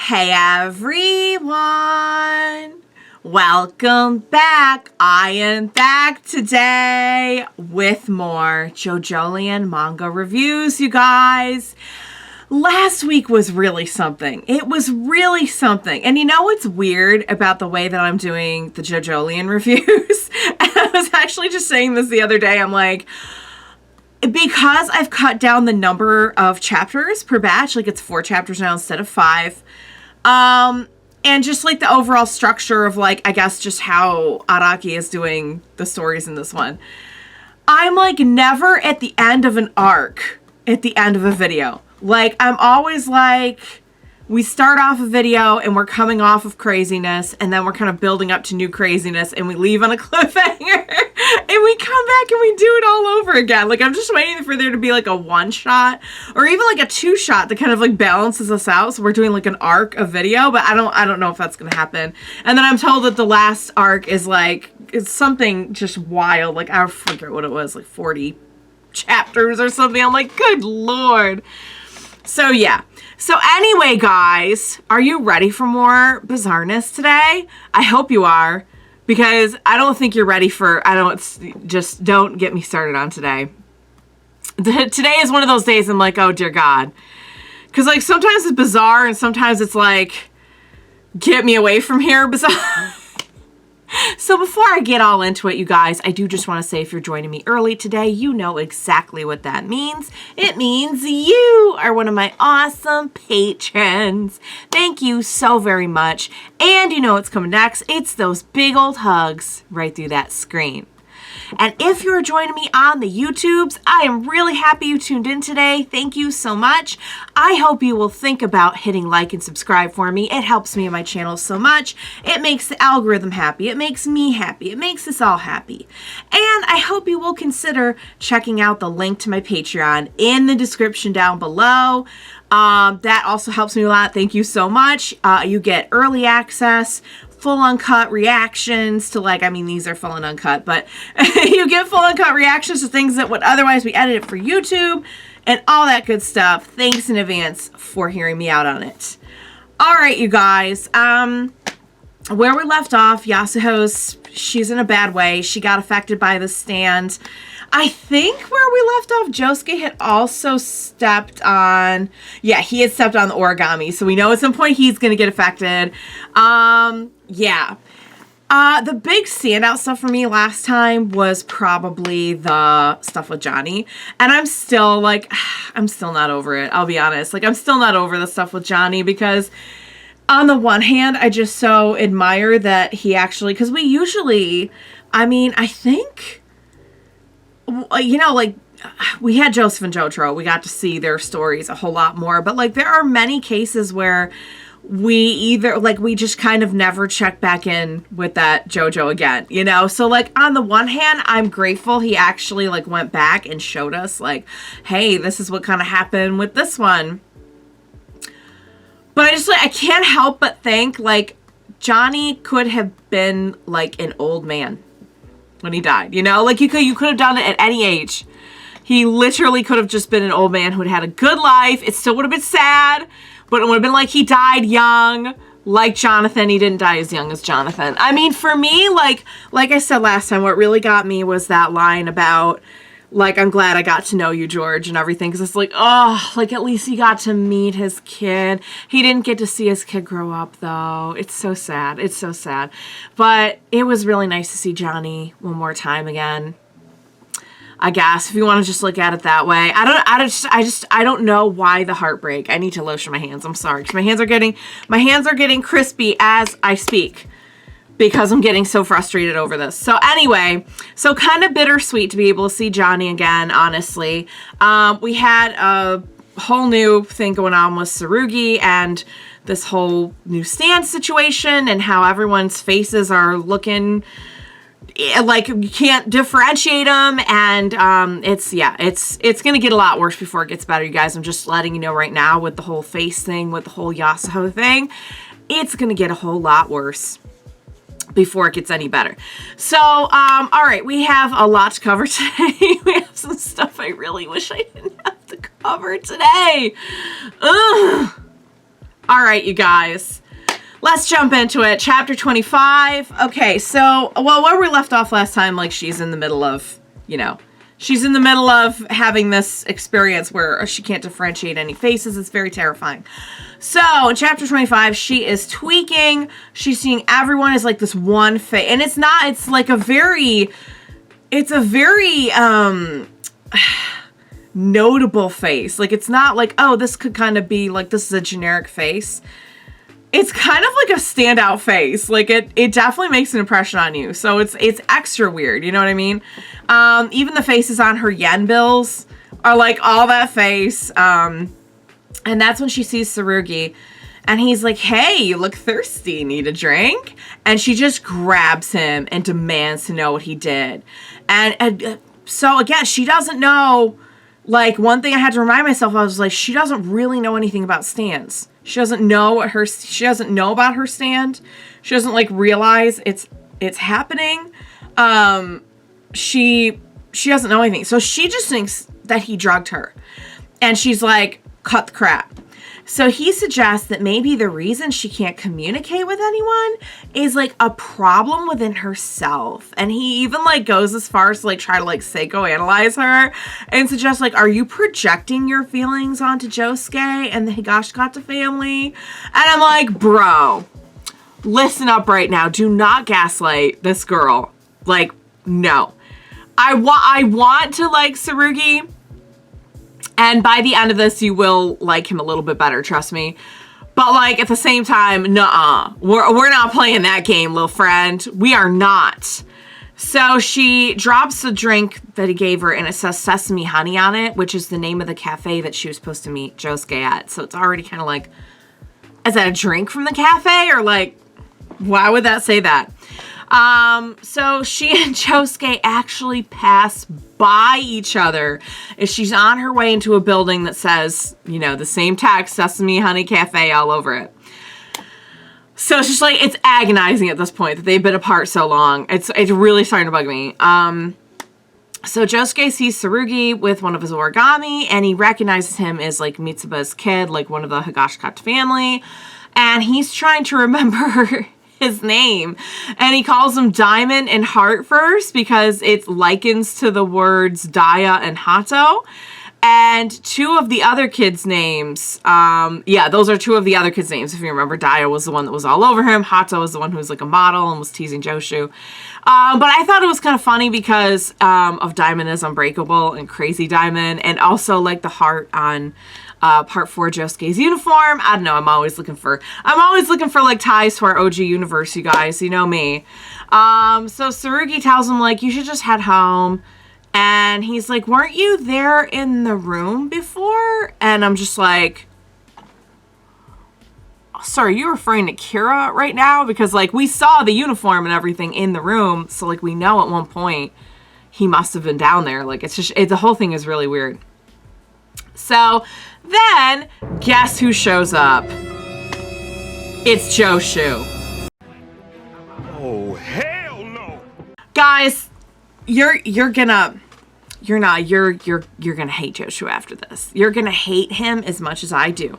Hey everyone! Welcome back! I am back today with more Jojolion manga reviews, you guys. Last week was really something. It was really something. And you know what's weird about the way that I'm doing the Jojolion reviews? And I was actually just saying this the other day. I'm like, because I've cut down the number of chapters per batch, like it's 4 chapters now instead of 5, and just like the overall structure of like, I guess just how Araki is doing the stories in this one, I'm like never at the end of an arc at the end of a video. Like, I'm always like, we start off a video and we're coming off of craziness and then we're kind of building up to new craziness and we leave on a cliffhanger and we come back and we do it all over again. Like, I'm just waiting for there to be like a 1-shot or even like a 2-shot that kind of like balances us out. So we're doing like an arc of video, but I don't know if that's going to happen. And then I'm told that the last arc is like, it's something just wild. Like, I forget what it was, like 40 chapters or something. I'm like, good Lord. So yeah. So anyway, guys, are you ready for more bizarreness today? I hope you are, because I don't think you're ready for, just don't get me started on today. Today is one of those days I'm like, oh dear God. Because like sometimes it's bizarre and sometimes it's like, get me away from here, bizarre. So before I get all into it, you guys, I do just want to say if you're joining me early today, you know exactly what that means. It means you are one of my awesome patrons. Thank you so very much. And you know what's coming next. It's those big old hugs right through that screen. And if you're joining me on the YouTubes, I am really happy you tuned in today. Thank you so much. I hope you will think about hitting like and subscribe for me. It helps me and my channel so much. It makes the algorithm happy. It makes me happy. It makes us all happy. And I hope you will consider checking out the link to my Patreon in the description down below. That also helps me a lot. Thank you so much. You get early access, full uncut reactions to, like, I mean, these are full and uncut, but you get full uncut reactions to things that would otherwise be edited for YouTube and all that good stuff. Thanks in advance for hearing me out on it. All right, you guys, where we left off, Yasuho's, she's in a bad way. She got affected by the stand. I think where we left off, Josuke had also stepped on, yeah, he had stepped on the origami. So we know at some point he's going to get affected. Yeah. The big standout stuff for me last time was probably the stuff with Johnny. And I'm still like, I'm still not over it. I'll be honest. Like, I'm still not over the stuff with Johnny because on the one hand, I just so admire that he actually, because we usually, I mean, I think, you know, like, we had Joseph and Jotaro. We got to see their stories a whole lot more. But, like, there are many cases where we either, like, we just kind of never check back in with that Jojo again, you know? So, like, on the one hand, I'm grateful he actually, like, went back and showed us, like, hey, this is what kind of happened with this one. But I just, like, I can't help but think, like, Johnny could have been, like, an old man when he died, you know? Like, you could have done it at any age. He literally could have just been an old man who had had a good life. It still would have been sad, but it would have been like he died young, like Jonathan. He didn't die as young as Jonathan. I mean, for me, like I said last time, what really got me was that line about, like, I'm glad I got to know you, George, and everything. Because it's like, oh, like, at least he got to meet his kid. He didn't get to see his kid grow up, though. It's so sad. It's so sad. But it was really nice to see Johnny one more time again, I guess, if you want to just look at it that way. I don't know why the heartbreak. I need to lotion my hands. I'm sorry. 'Cause my hands are getting crispy as I speak, because I'm getting so frustrated over this. So anyway, so kind of bittersweet to be able to see Johnny again, honestly. We had a whole new thing going on with Tsurugi and this whole new stand situation and how everyone's faces are looking like you can't differentiate them, and it's gonna get a lot worse before it gets better, you guys. I'm just letting you know right now with the whole face thing, with the whole Yasuho thing, it's gonna get a whole lot worse before it gets any better. So, all right, we have a lot to cover today. We have some stuff I really wish I didn't have to cover today. Ugh. All right, you guys. Let's jump into it. Chapter 25. Okay, so, well, where we left off last time, like, she's in the middle of, you know, she's in the middle of having this experience where she can't differentiate any faces. It's very terrifying. So, in chapter 25, she is tweaking. She's seeing everyone as, like, this one face. And it's not, it's, like, a very notable face. Like, it's not like, oh, this could kind of be, like, this is a generic face. It's kind of like a standout face. Like, it definitely makes an impression on you. So it's extra weird, you know what I mean? Even the faces on her yen bills are like all that face. And that's when she sees Tsurugi. And he's like, hey, you look thirsty. Need a drink? And she just grabs him and demands to know what he did. And so, again, she doesn't know. Like, one thing I had to remind myself, I was like, she doesn't really know anything about stands. She doesn't know she doesn't know about her stand. She doesn't, like, realize it's happening. She doesn't know anything. So she just thinks that he drugged her. And she's like, cut the crap. So he suggests that maybe the reason she can't communicate with anyone is, like, a problem within herself. And he even, like, goes as far as to, like, try to, like, psychoanalyze her and suggest, like, are you projecting your feelings onto Josuke and the Higashikata family? And I'm like, bro, listen up right now. Do not gaslight this girl. Like, no. I want to like Tsurugi. And by the end of this, you will like him a little bit better, trust me. But, like, at the same time, nuh-uh. We're not playing that game, little friend. We are not. So she drops the drink that he gave her, and it says Sesame Honey on it, which is the name of the cafe that she was supposed to meet Josuke at. So it's already kind of like, is that a drink from the cafe? Or, like, why would that say that? So she and Josuke actually pass by each other as she's on her way into a building that says, you know, the same text, Sesame Honey Cafe, all over it. So it's just like, it's agonizing at this point that they've been apart so long. It's really starting to bug me. So Josuke sees Tsurugi with one of his origami, and he recognizes him as, like, Mitsuba's kid, like one of the Higashikata family, and he's trying to remember his name, and he calls him Diamond and Heart first because it likens to the words Daya and Hato. And two of the other kids' names, those are two of the other kids' names. If you remember, Daya was the one that was all over him. Hato was the one who was like a model and was teasing Joshu. But I thought it was kind of funny because of Diamond is Unbreakable and Crazy Diamond, and also like the heart on part 4 Josuke's uniform. I don't know. I'm always looking for like ties to our OG universe, you guys. You know me. So Tsurugi tells him, like, you should just head home. And he's like, weren't you there in the room before? And I'm just like, sorry, are you referring to Kira right now? Because, like, we saw the uniform and everything in the room. So, like, we know at one point he must have been down there. Like, it's just, the whole thing is really weird. So then, guess who shows up? It's Joshu. Oh, hell no! Guys, you're gonna hate Joshu after this. You're gonna hate him as much as I do.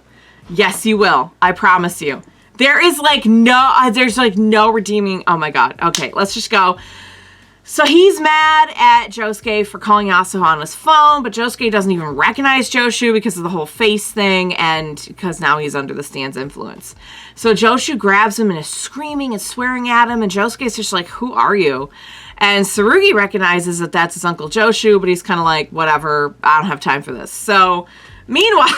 Yes, you will. I promise you. There's like no redeeming. Oh my god. Okay, let's just go. So he's mad at Josuke for calling Yasuho on his phone, but Josuke doesn't even recognize Joshu because of the whole face thing and because now he's under the stand's influence. So Joshu grabs him and is screaming and swearing at him, and Josuke's just like, who are you? And Tsurugi recognizes that that's his uncle Joshu, but he's kind of like, whatever, I don't have time for this. So meanwhile,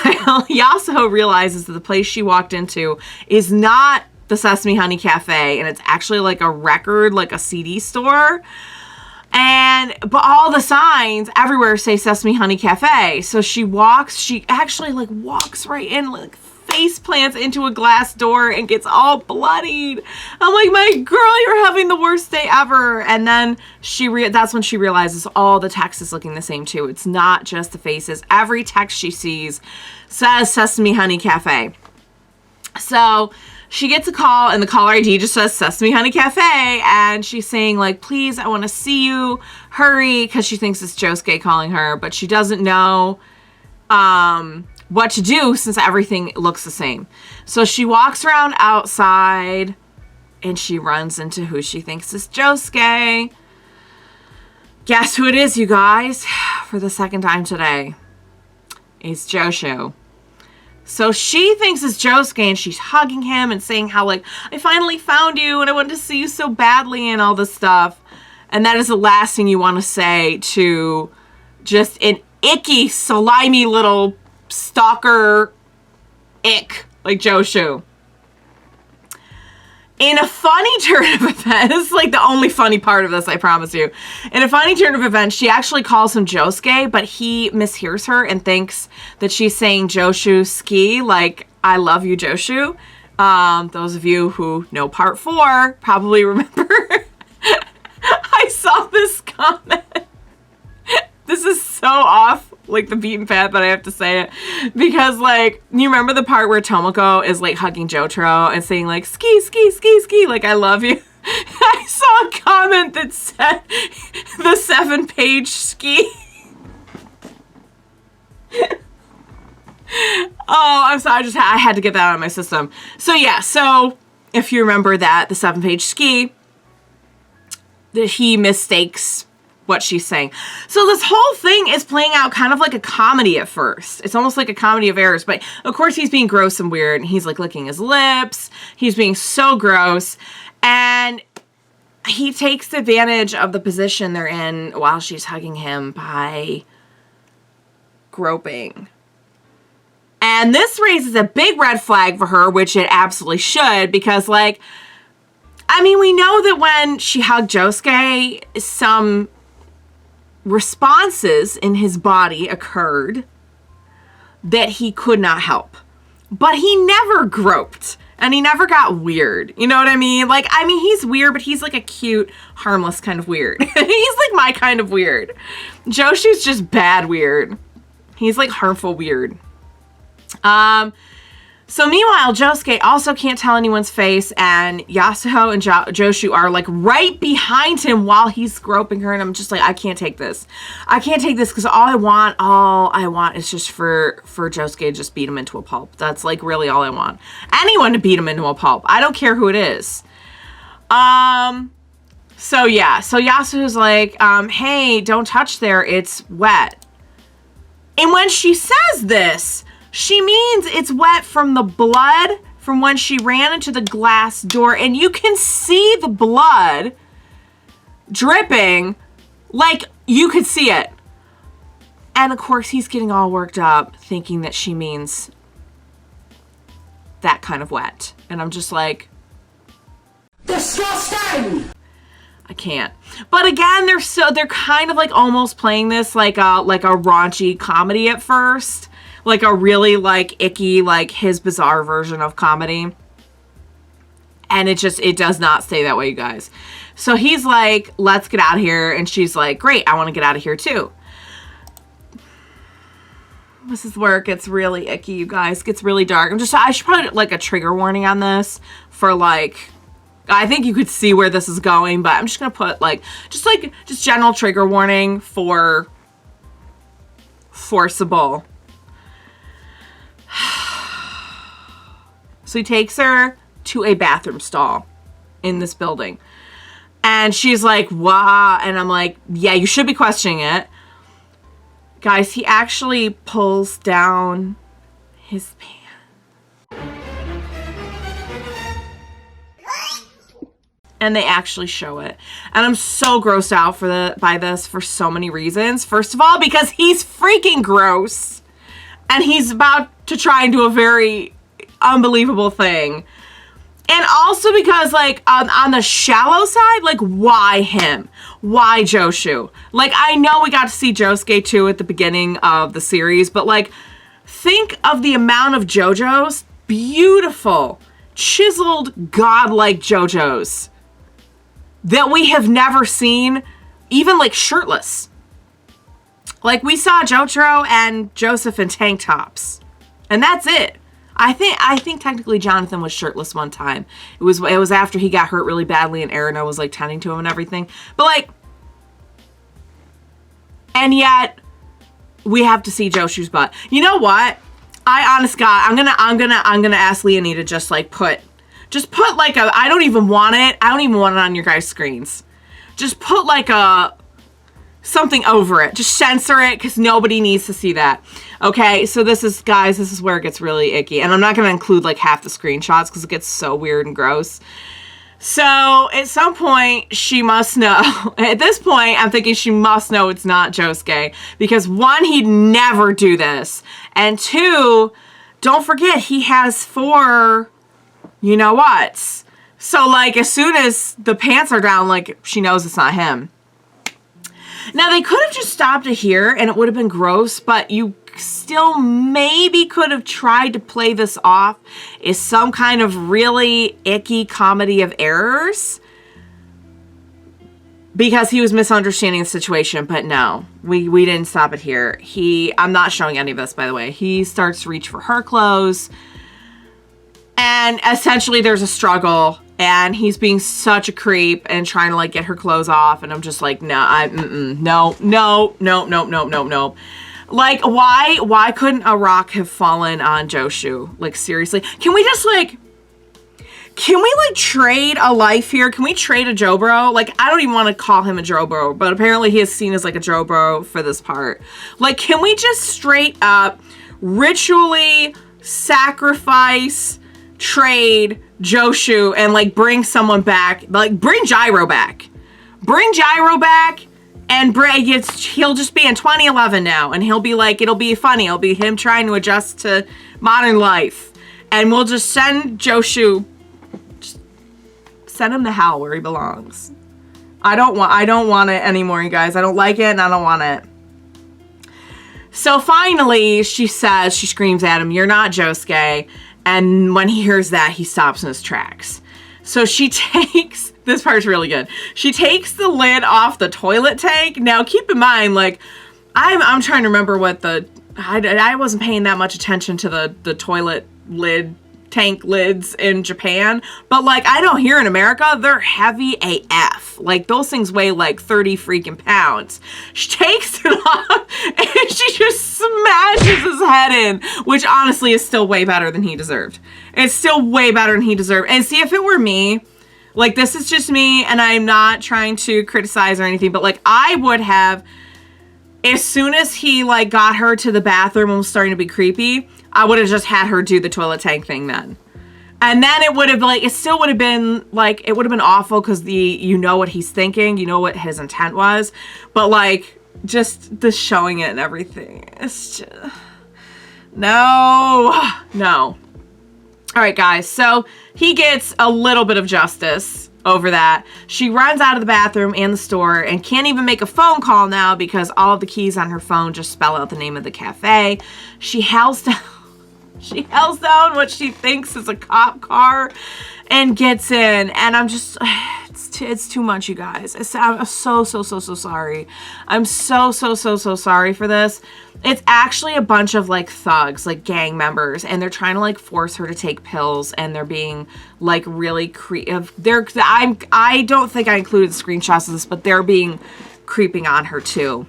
Yasuho realizes that the place she walked into is not the Sesame Honey Cafe, and it's actually like a record, like a CD store. But all the signs everywhere say Sesame Honey Cafe. So she actually like walks right in, like face plants into a glass door and gets all bloodied. I'm like, my girl, you're having the worst day ever. And then that's when she realizes all the text is looking the same too. It's not just the faces. Every text she sees says Sesame Honey Cafe. So she gets a call, and the caller ID just says Sesame Honey Cafe, and she's saying, like, please, I want to see you, hurry, because she thinks it's Josuke calling her, but she doesn't know what to do since everything looks the same. So she walks around outside and she runs into who she thinks is Josuke. Guess who it is, you guys? For the second time today. It's Joshu. So she thinks it's Josuke and she's hugging him and saying how like, I finally found you and I wanted to see you so badly and all this stuff. And that is the last thing you want to say to just an icky, slimy little stalker ick like Joshu. In a funny turn of events, this is like the only funny part of this, I promise you. In a funny turn of events, she actually calls him Josuke, but he mishears her and thinks that she's saying Joshu ski, like, I love you, Joshu. Those of you who know part 4 probably remember. I saw this comment. This is so off, like, the beaten path, but I have to say it. Because, like, you remember the part where Tomoko is, like, hugging Jotaro and saying, like, ski, ski, ski, ski, like, I love you? I saw a comment that said, the 7-page ski. Oh, I'm sorry, I had to get that out of my system. So, yeah, so, if you remember that, the 7-page ski, that he mistakes what she's saying. So this whole thing is playing out kind of like a comedy at first. It's almost like a comedy of errors, but of course he's being gross and weird, and he's like licking his lips. He's being so gross, and he takes advantage of the position they're in while she's hugging him by groping. And this raises a big red flag for her, which it absolutely should, because like, I mean, we know that when she hugged Josuke, some responses in his body occurred that he could not help. But he never groped and he never got weird. You know what I mean? Like, I mean, he's weird, but he's like a cute, harmless kind of weird. He's like my kind of weird. Joshu's just bad weird. He's like harmful weird. So meanwhile, Josuke also can't tell anyone's face, and Yasuho and Joshu are like right behind him while he's groping her, and I'm just like, I can't take this. I can't take this because all I want is just for Josuke to just beat him into a pulp. That's like really all I want. Anyone to beat him into a pulp. I don't care who it is. So yeah, so Yasuho's like, hey, don't touch there, it's wet. And when she says this, she means it's wet from the blood from when she ran into the glass door. And you can see the blood dripping. Like, you could see it. And, of course, he's getting all worked up thinking that she means that kind of wet. And I'm just like, disgusting! I can't. But again, they're kind of like almost playing this like a raunchy comedy at first. Like a really like icky, like his bizarre version of comedy. And it does not stay that way, you guys. So he's like, let's get out of here. And she's like, great, I want to get out of here too. This is where it gets really icky, you guys. It gets really dark. I should probably like a trigger warning on this for like, I think you could see where this is going, but I'm just going to put like, just general trigger warning for forcible. So he takes her to a bathroom stall in this building. And she's like, wow. And I'm like, yeah, you should be questioning it. Guys, he actually pulls down his pants. And they actually show it. And I'm so grossed out by this for so many reasons. First of all, because he's freaking gross. And he's about to try and do a very unbelievable thing. And also because, like, on the shallow side, like, why him? Why Joshu? Like, I know we got to see Josuke, too, at the beginning of the series, but, like, think of the amount of JoJos, beautiful, chiseled, godlike JoJos that we have never seen, even, like, shirtless. Like, we saw Jotaro and Joseph in tank tops, and that's it. I think technically Jonathan was shirtless one time. It was after he got hurt really badly and Erina was like tending to him and everything. But like, and yet we have to see Joshu's butt. You know what? I honest God, I'm gonna ask Leonie to just like put like a, I don't even want it on your guys' screens. Just put like a, something over it. Just censor it because nobody needs to see that. Okay, so this is, guys, this is where it gets really icky. And I'm not going to include like half the screenshots because it gets so weird and gross. So at some point, she must know. At this point, I'm thinking she must know it's not Josuke. Because one, he'd never do this. And two, don't forget, he has 4 you-know-whats. So like as soon as the pants are down, like she knows it's not him. Now, they could have just stopped it here and it would have been gross, but you still maybe could have tried to play this off as some kind of really icky comedy of errors because he was misunderstanding the situation, but no, we didn't stop it here. I'm not showing any of this, by the way. He starts to reach for her clothes and essentially there's a struggle. And he's being such a creep and trying to like get her clothes off. And I'm just like, no, no. Like, why couldn't a rock have fallen on Joshu? Like, seriously? Can we trade a life here? Can we trade a Jobro? Like, I don't even want to call him a Jobro, but apparently he is seen as like a Jobro for this part. Like, can we just straight up ritually sacrifice, trade Joshu and like bring someone back, like bring Gyro back, and he'll just be in 2011 now, and he'll be like, it'll be funny, it'll be him trying to adjust to modern life, and we'll just send Joshu, just send him to hell where he belongs. I don't want it anymore, you guys. I don't like it and I don't want it. So finally she screams at him, "You're not Josuke." And when he hears that, he stops in his tracks. So she takes, this part's really good. She takes the lid off the toilet tank. Now, keep in mind, like, I'm trying to remember what I wasn't paying that much attention to the toilet tank lids in Japan. But, like, I know here in America, they're heavy AF. Like, those things weigh, like, 30 freaking pounds. She takes it off, and she just smashes his head in, which honestly is still way better than he deserved. It's still way better than he deserved. And see, if it were me, like, this is just me, and I'm not trying to criticize or anything, but, like, I would have, as soon as he, like, got her to the bathroom and was starting to be creepy, I would have just had her do the toilet tank thing then. And then it would have, like, it still would have been, like, it would have been awful because you know what he's thinking, you know what his intent was. But, like, just the showing it and everything. It's just, no. All right, guys. So he gets a little bit of justice over that. She runs out of the bathroom and the store and can't even make a phone call now because all of the keys on her phone just spell out the name of the cafe. She howls down what she thinks is a cop car and gets in. And I'm just, it's too much, you guys. I'm so sorry. I'm so sorry for this. It's actually a bunch of like thugs, like gang members, and they're trying to like force her to take pills, and they're being like really creepy. I don't think I included screenshots of this, but they're being creeping on her too,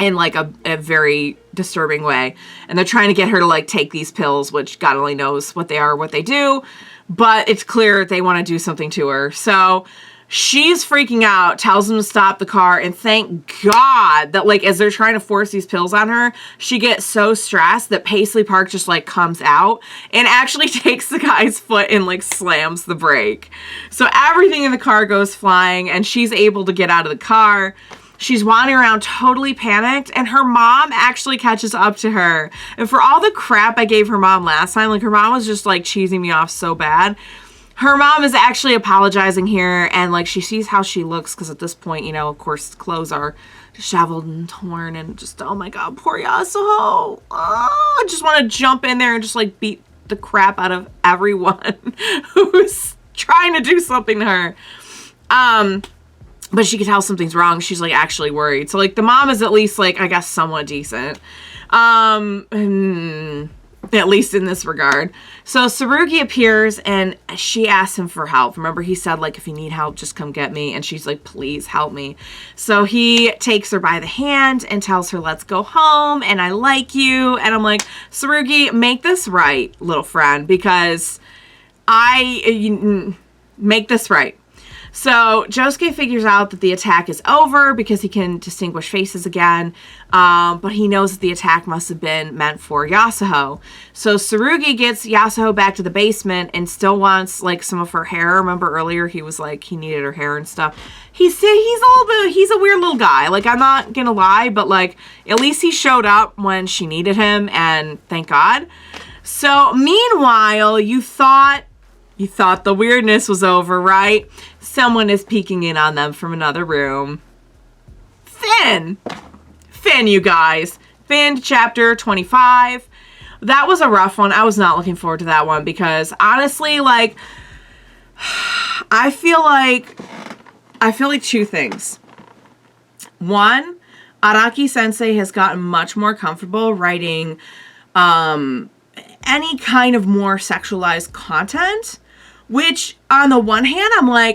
in like a very disturbing way. And they're trying to get her to like take these pills, which God only knows what they are, what they do, but it's clear they want to do something to her. So she's freaking out, tells them to stop the car, and thank God that, like, as they're trying to force these pills on her, she gets so stressed that Paisley Park just, like, comes out and actually takes the guy's foot and, like, slams the brake. So everything in the car goes flying, and she's able to get out of the car. She's wandering around totally panicked, and her mom actually catches up to her. And for all the crap I gave her mom last time, like, her mom was just, like, cheesing me off so bad, her mom is actually apologizing here, and, like, she sees how she looks, because at this point, you know, of course, clothes are disheveled and torn, and just, oh my God, poor Yasuho. Oh, I just want to jump in there and just, like, beat the crap out of everyone who's trying to do something to her. But she can tell something's wrong. She's, like, actually worried. So, like, the mom is at least, like, I guess somewhat decent. at least in this regard. So Tsurugi appears and she asks him for help. Remember, he said, like, if you need help, just come get me. And she's like, please help me. So he takes her by the hand and tells her, let's go home, and I like you. And I'm like, Tsurugi, make this right, little friend, because make this right. So Josuke figures out that the attack is over because he can distinguish faces again, but he knows that the attack must have been meant for Yasuho. So Tsurugi gets Yasuho back to the basement and still wants, like, some of her hair. Remember earlier he was like, he needed her hair and stuff. He's a weird little guy. Like, I'm not gonna lie, but, like, at least he showed up when she needed him, and thank God. So meanwhile, you thought the weirdness was over, right? Someone is peeking in on them from another room. Finn, you guys. Finn, chapter 25. That was a rough one. I was not looking forward to that one because honestly, like, I feel like two things. One, Araki sensei has gotten much more comfortable writing any kind of more sexualized content, which on the one hand,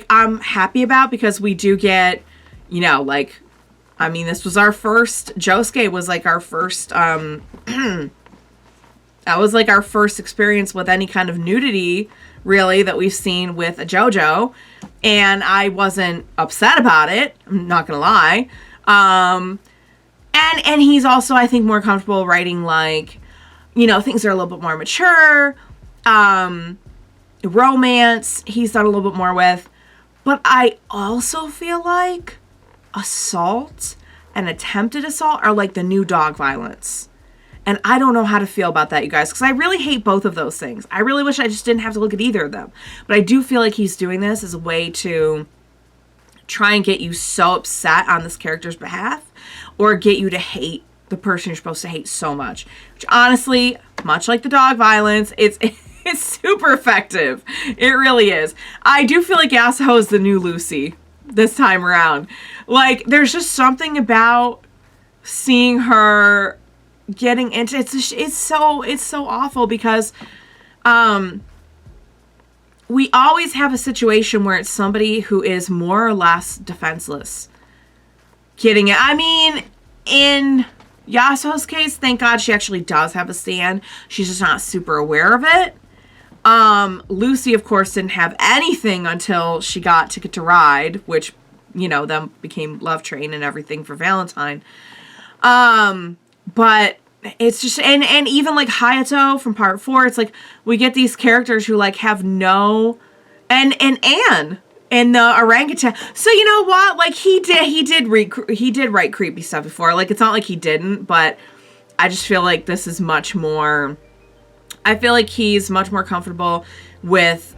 I'm happy about because we do get, you know, like, I mean, this was our first, Josuke was like our first, that was like our first experience with any kind of nudity, really, that we've seen with a JoJo, and I wasn't upset about it, I'm not gonna lie. And he's also, I think, more comfortable writing, like, you know, things are a little bit more mature, romance, he's done a little bit more with, but I also feel like assault and attempted assault are like the new dog violence. And I don't know how to feel about that, you guys, because I really hate both of those things. I really wish I just didn't have to look at either of them. But I do feel like he's doing this as a way to try and get you so upset on this character's behalf, or get you to hate the person you're supposed to hate so much. Which honestly, much like the dog violence, it's super effective. It really is. I do feel like Yasuho is the new Lucy this time around. Like, there's just something about seeing her getting into it's so awful because we always have a situation where it's somebody who is more or less defenseless getting it. I mean, in Yasuho's case, thank God she actually does have a stand. She's just not super aware of it. Lucy, of course, didn't have anything until she got Ticket to Ride, which, you know, then became Love Train and everything for Valentine. But it's just, and even like Hayato from part 4, it's like we get these characters who like have no, and Anne and the orangutan. So you know what? Like he did write creepy stuff before. Like it's not like he didn't, but I just feel like this is much more. I feel like he's much more comfortable with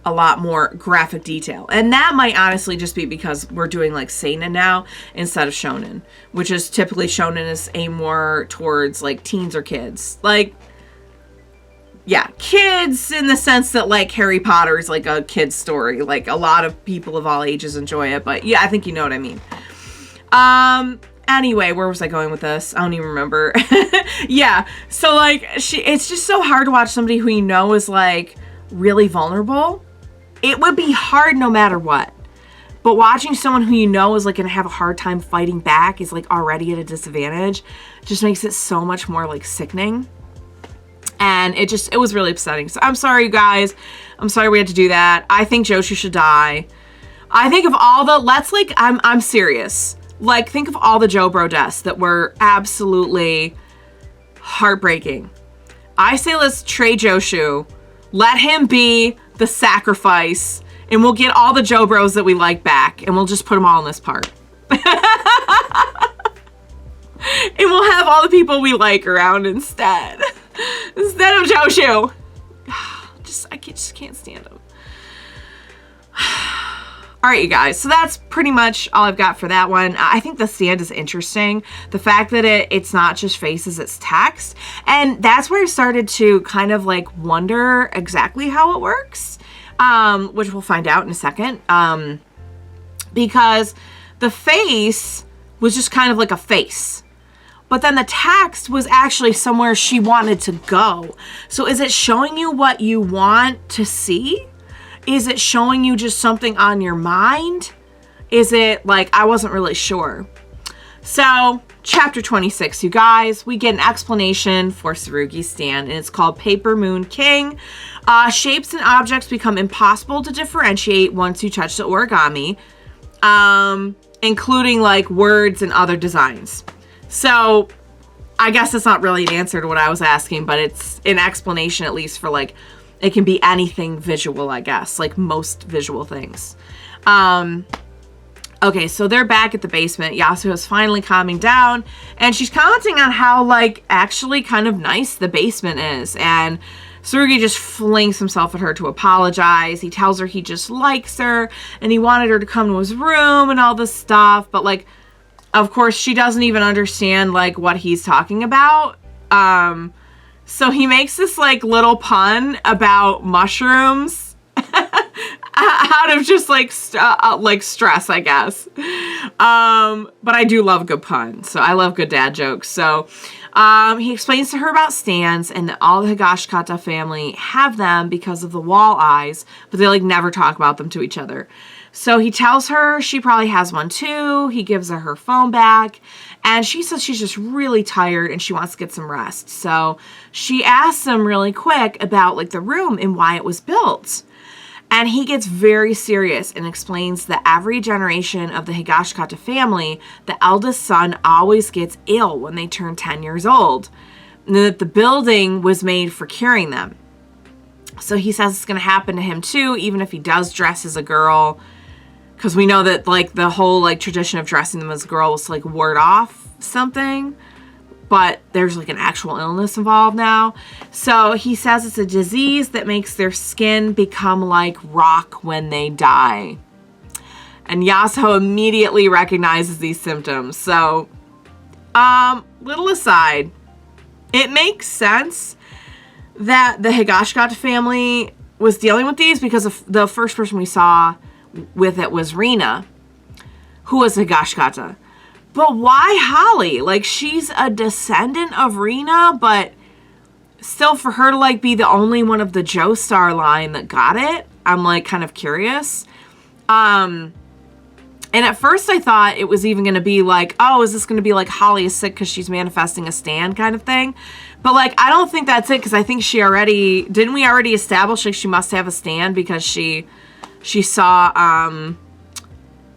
a lot more graphic detail. And that might honestly just be because we're doing like seinen now instead of shonen, which is typically shonen is aimed more towards like teens or kids. Like, yeah, kids in the sense that like Harry Potter is like a kid's story. Like a lot of people of all ages enjoy it, but yeah, I think you know what I mean. Anyway, where was I going with this? I don't even remember. Yeah, so like it's just so hard to watch somebody who you know is like really vulnerable. It would be hard no matter what. But watching someone who you know is like gonna have a hard time fighting back is like already at a disadvantage just makes it so much more like sickening. And it was really upsetting. So I'm sorry, you guys. I'm sorry we had to do that. I think Joshu should die. I think of all the, I'm serious. Like, think of all the Jobro deaths that were absolutely heartbreaking. I say let's trade Joshu. Let him be the sacrifice, and we'll get all the Jobros that we like back, and we'll just put them all in this part. And we'll have all the people we like around instead of Joshu. I just can't stand him. All right, you guys, so that's pretty much all I've got for that one. I think the stand is interesting. The fact that it's not just faces, it's text. And that's where I started to kind of like wonder exactly how it works, which we'll find out in a second. Because the face was just kind of like a face. but then the text was actually somewhere she wanted to go. So is it showing you what you want to see? Is it showing you just something on your mind? Is it like, I wasn't really sure. So chapter 26, you guys, we get an explanation for Tsurugi's stand, and it's called Paper Moon King. Shapes and objects become impossible to differentiate once you touch the origami, including like words and other designs. So I guess it's not really an answer to what I was asking, but it's an explanation at least for like, it can be anything visual, I guess, like most visual things. Okay, so they're back at the basement. Yasuho is finally calming down, and she's commenting on how, like, actually kind of nice the basement is. And Tsurugi just flings himself at her to apologize. He tells her he just likes her, and he wanted her to come to his room and all this stuff. But, like, of course, she doesn't even understand, like, what he's talking about. So he makes this, like, little pun about mushrooms. Out of just like stress, I guess. But I do love good puns, so I love good dad jokes. So he explains to her about stands, and that all the Higashikata family have them because of the wall eyes, but they like never talk about them to each other. So he tells her she probably has one too. He gives her phone back, and she says she's just really tired and she wants to get some rest. So she asks him really quick about like the room and why it was built. And he gets very serious and explains that every generation of the Higashikata family, the eldest son always gets ill when they turn 10 years old. And that the building was made for curing them. So he says it's going to happen to him too, even if he does dress as a girl. Because we know that like the whole like tradition of dressing them as a girl was to like ward off something. But there's like an actual illness involved now. So he says it's a disease that makes their skin become like rock when they die. And Yasuho immediately recognizes these symptoms. So, little aside, it makes sense that the Higashikata family was dealing with these because the first person we saw with it was Rina, who was Higashikata. But why Holly? Like, she's a descendant of Rina, but still for her to, like, be the only one of the Joestar line that got it, I'm, like, kind of curious. And at first I thought it was even going to be, like, oh, is this going to be, like, Holly is sick because she's manifesting a stand kind of thing? But, like, I don't think that's it because I think she already... Didn't we already establish, like, she must have a stand because she saw,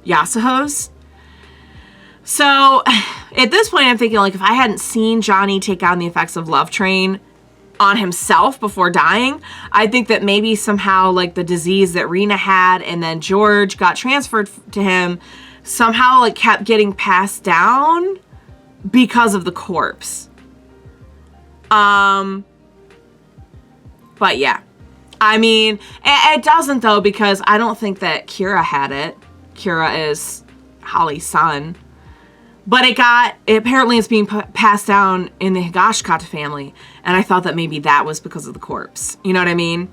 Yasuho's? So, at this point, I'm thinking, like, if I hadn't seen Johnny take on the effects of Love Train on himself before dying, I think that maybe somehow, like, the disease that Rina had and then George got transferred to him somehow, like, kept getting passed down because of the corpse. But, yeah. I mean, it doesn't, though, because I don't think that Kira had it. Kira is Holly's son. But apparently it's being passed down in the Higashikata family. And I thought that maybe that was because of the corpse. You know what I mean?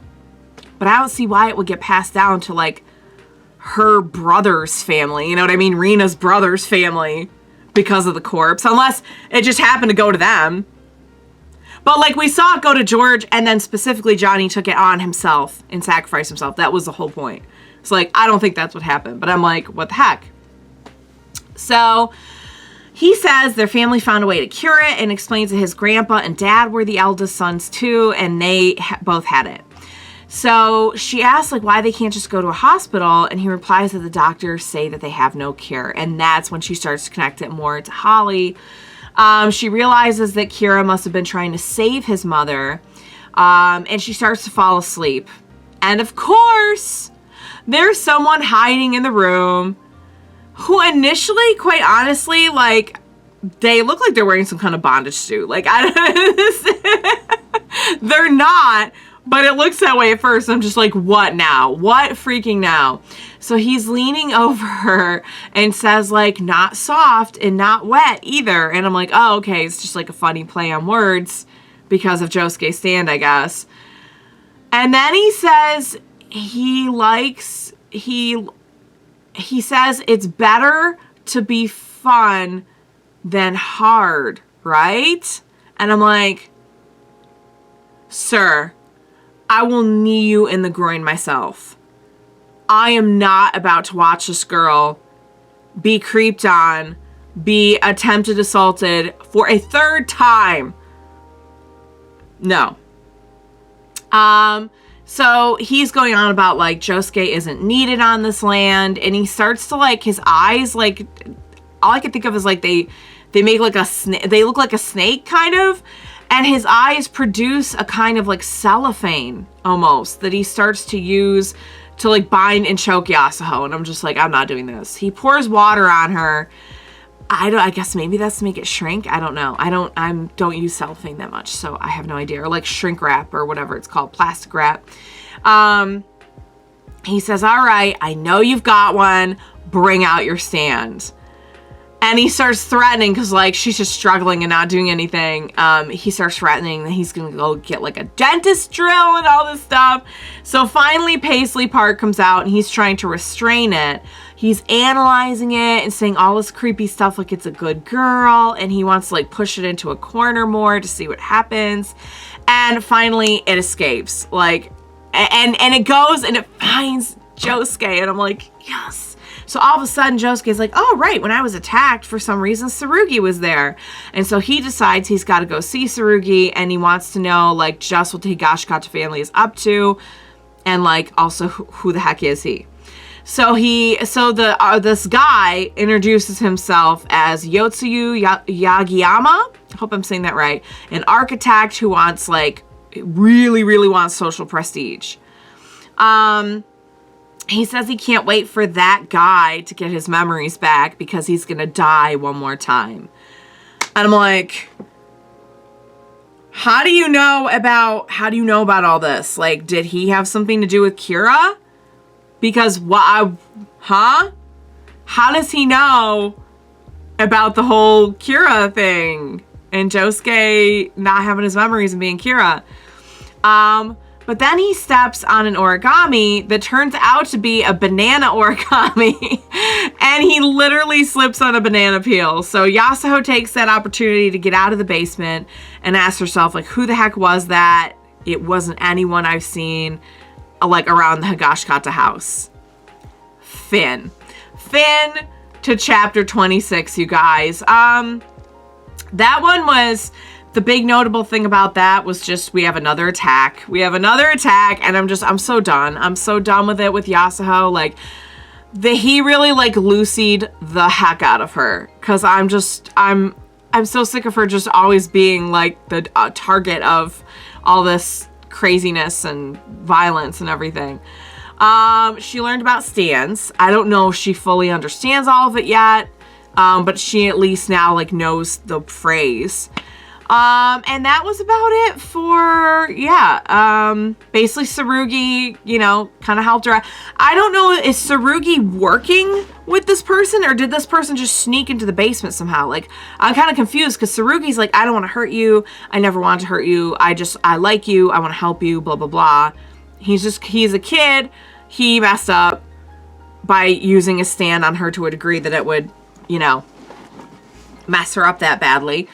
But I don't see why it would get passed down to, like, her brother's family. You know what I mean? Rina's brother's family because of the corpse. Unless it just happened to go to them. But, like, we saw it go to George, and then specifically Johnny took it on himself and sacrificed himself. That was the whole point. So, like, I don't think that's what happened. But I'm like, what the heck? So... he says their family found a way to cure it and explains that his grandpa and dad were the eldest sons too, and they both had it. So she asks like why they can't just go to a hospital, and he replies that the doctors say that they have no cure. And that's when she starts to connect it more to Holly. She realizes that Kira must have been trying to save his mother, and she starts to fall asleep. And of course, there's someone hiding in the room who initially, quite honestly, like, they look like they're wearing some kind of bondage suit. Like, they're not, but it looks that way at first. I'm just like, what now? What freaking now? So he's leaning over her and says, like, not soft and not wet either. And I'm like, oh, okay, it's just like a funny play on words because of Josuke's stand, I guess. And then he says he says it's better to be fun than hard right? And I'm like, sir, I will knee you in the groin myself. I am not about to watch this girl be creeped on, be attempted assaulted for a third time. No. So he's going on about like Josuke isn't needed on this land, and he starts to like his eyes, like all I can think of is like they make like a snake, they look like a snake kind of, and his eyes produce a kind of like cellophane almost that he starts to use to like bind and choke Yasuho. And I'm just like, I'm not doing this. He pours water on her. I guess maybe that's to make it shrink. I don't know. I don't use cellophane that much, so I have no idea. Or like shrink wrap or whatever it's called, plastic wrap. He says, all right, I know you've got one. Bring out your stand. And he starts threatening because like she's just struggling and not doing anything. He starts threatening that he's going to go get like a dentist drill and all this stuff. So finally Paisley Park comes out and he's trying to restrain it. He's analyzing it and saying all this creepy stuff like it's a good girl, and he wants to like push it into a corner more to see what happens. And finally it escapes. Like, and it goes and it finds Josuke, and I'm like, yes. So all of a sudden Josuke's like, oh right, when I was attacked, for some reason Tsurugi was there. And so he decides he's got to go see Tsurugi, and he wants to know like just what the Higashikata family is up to, and like also who the heck is he. So this guy introduces himself as Yotsuyu Yagiyama. I hope I'm saying that right. An architect who wants like really wants social prestige. He says he can't wait for that guy to get his memories back because he's gonna die one more time. And I'm like, how do you know about all this? Like, did he have something to do with Kira? Because how does he know about the whole Kira thing and Josuke not having his memories and being Kira? But then he steps on an origami that turns out to be a banana origami, and he literally slips on a banana peel. So Yasuho takes that opportunity to get out of the basement and asks herself, like, who the heck was that? It wasn't anyone I've seen, like, around the Higashikata house. Finn to chapter 26, you guys. That one was... The big notable thing about that was just we have another attack. And I'm so done. I'm so done with it with Yasuho. Like, he really like Lucy'd the heck out of her. Cause I'm so sick of her just always being like the target of all this craziness and violence and everything. She learned about stands. I don't know if she fully understands all of it yet. But she at least now like knows the phrase. And that was about it for, basically Tsurugi, kind of helped her out. I don't know, is Tsurugi working with this person, or did this person just sneak into the basement somehow? Like, I'm kind of confused, because Tsurugi's like, I don't want to hurt you. I never wanted to hurt you. I like you. I want to help you, blah, blah, blah. He's a kid. He messed up by using a stand on her to a degree that it would, mess her up that badly.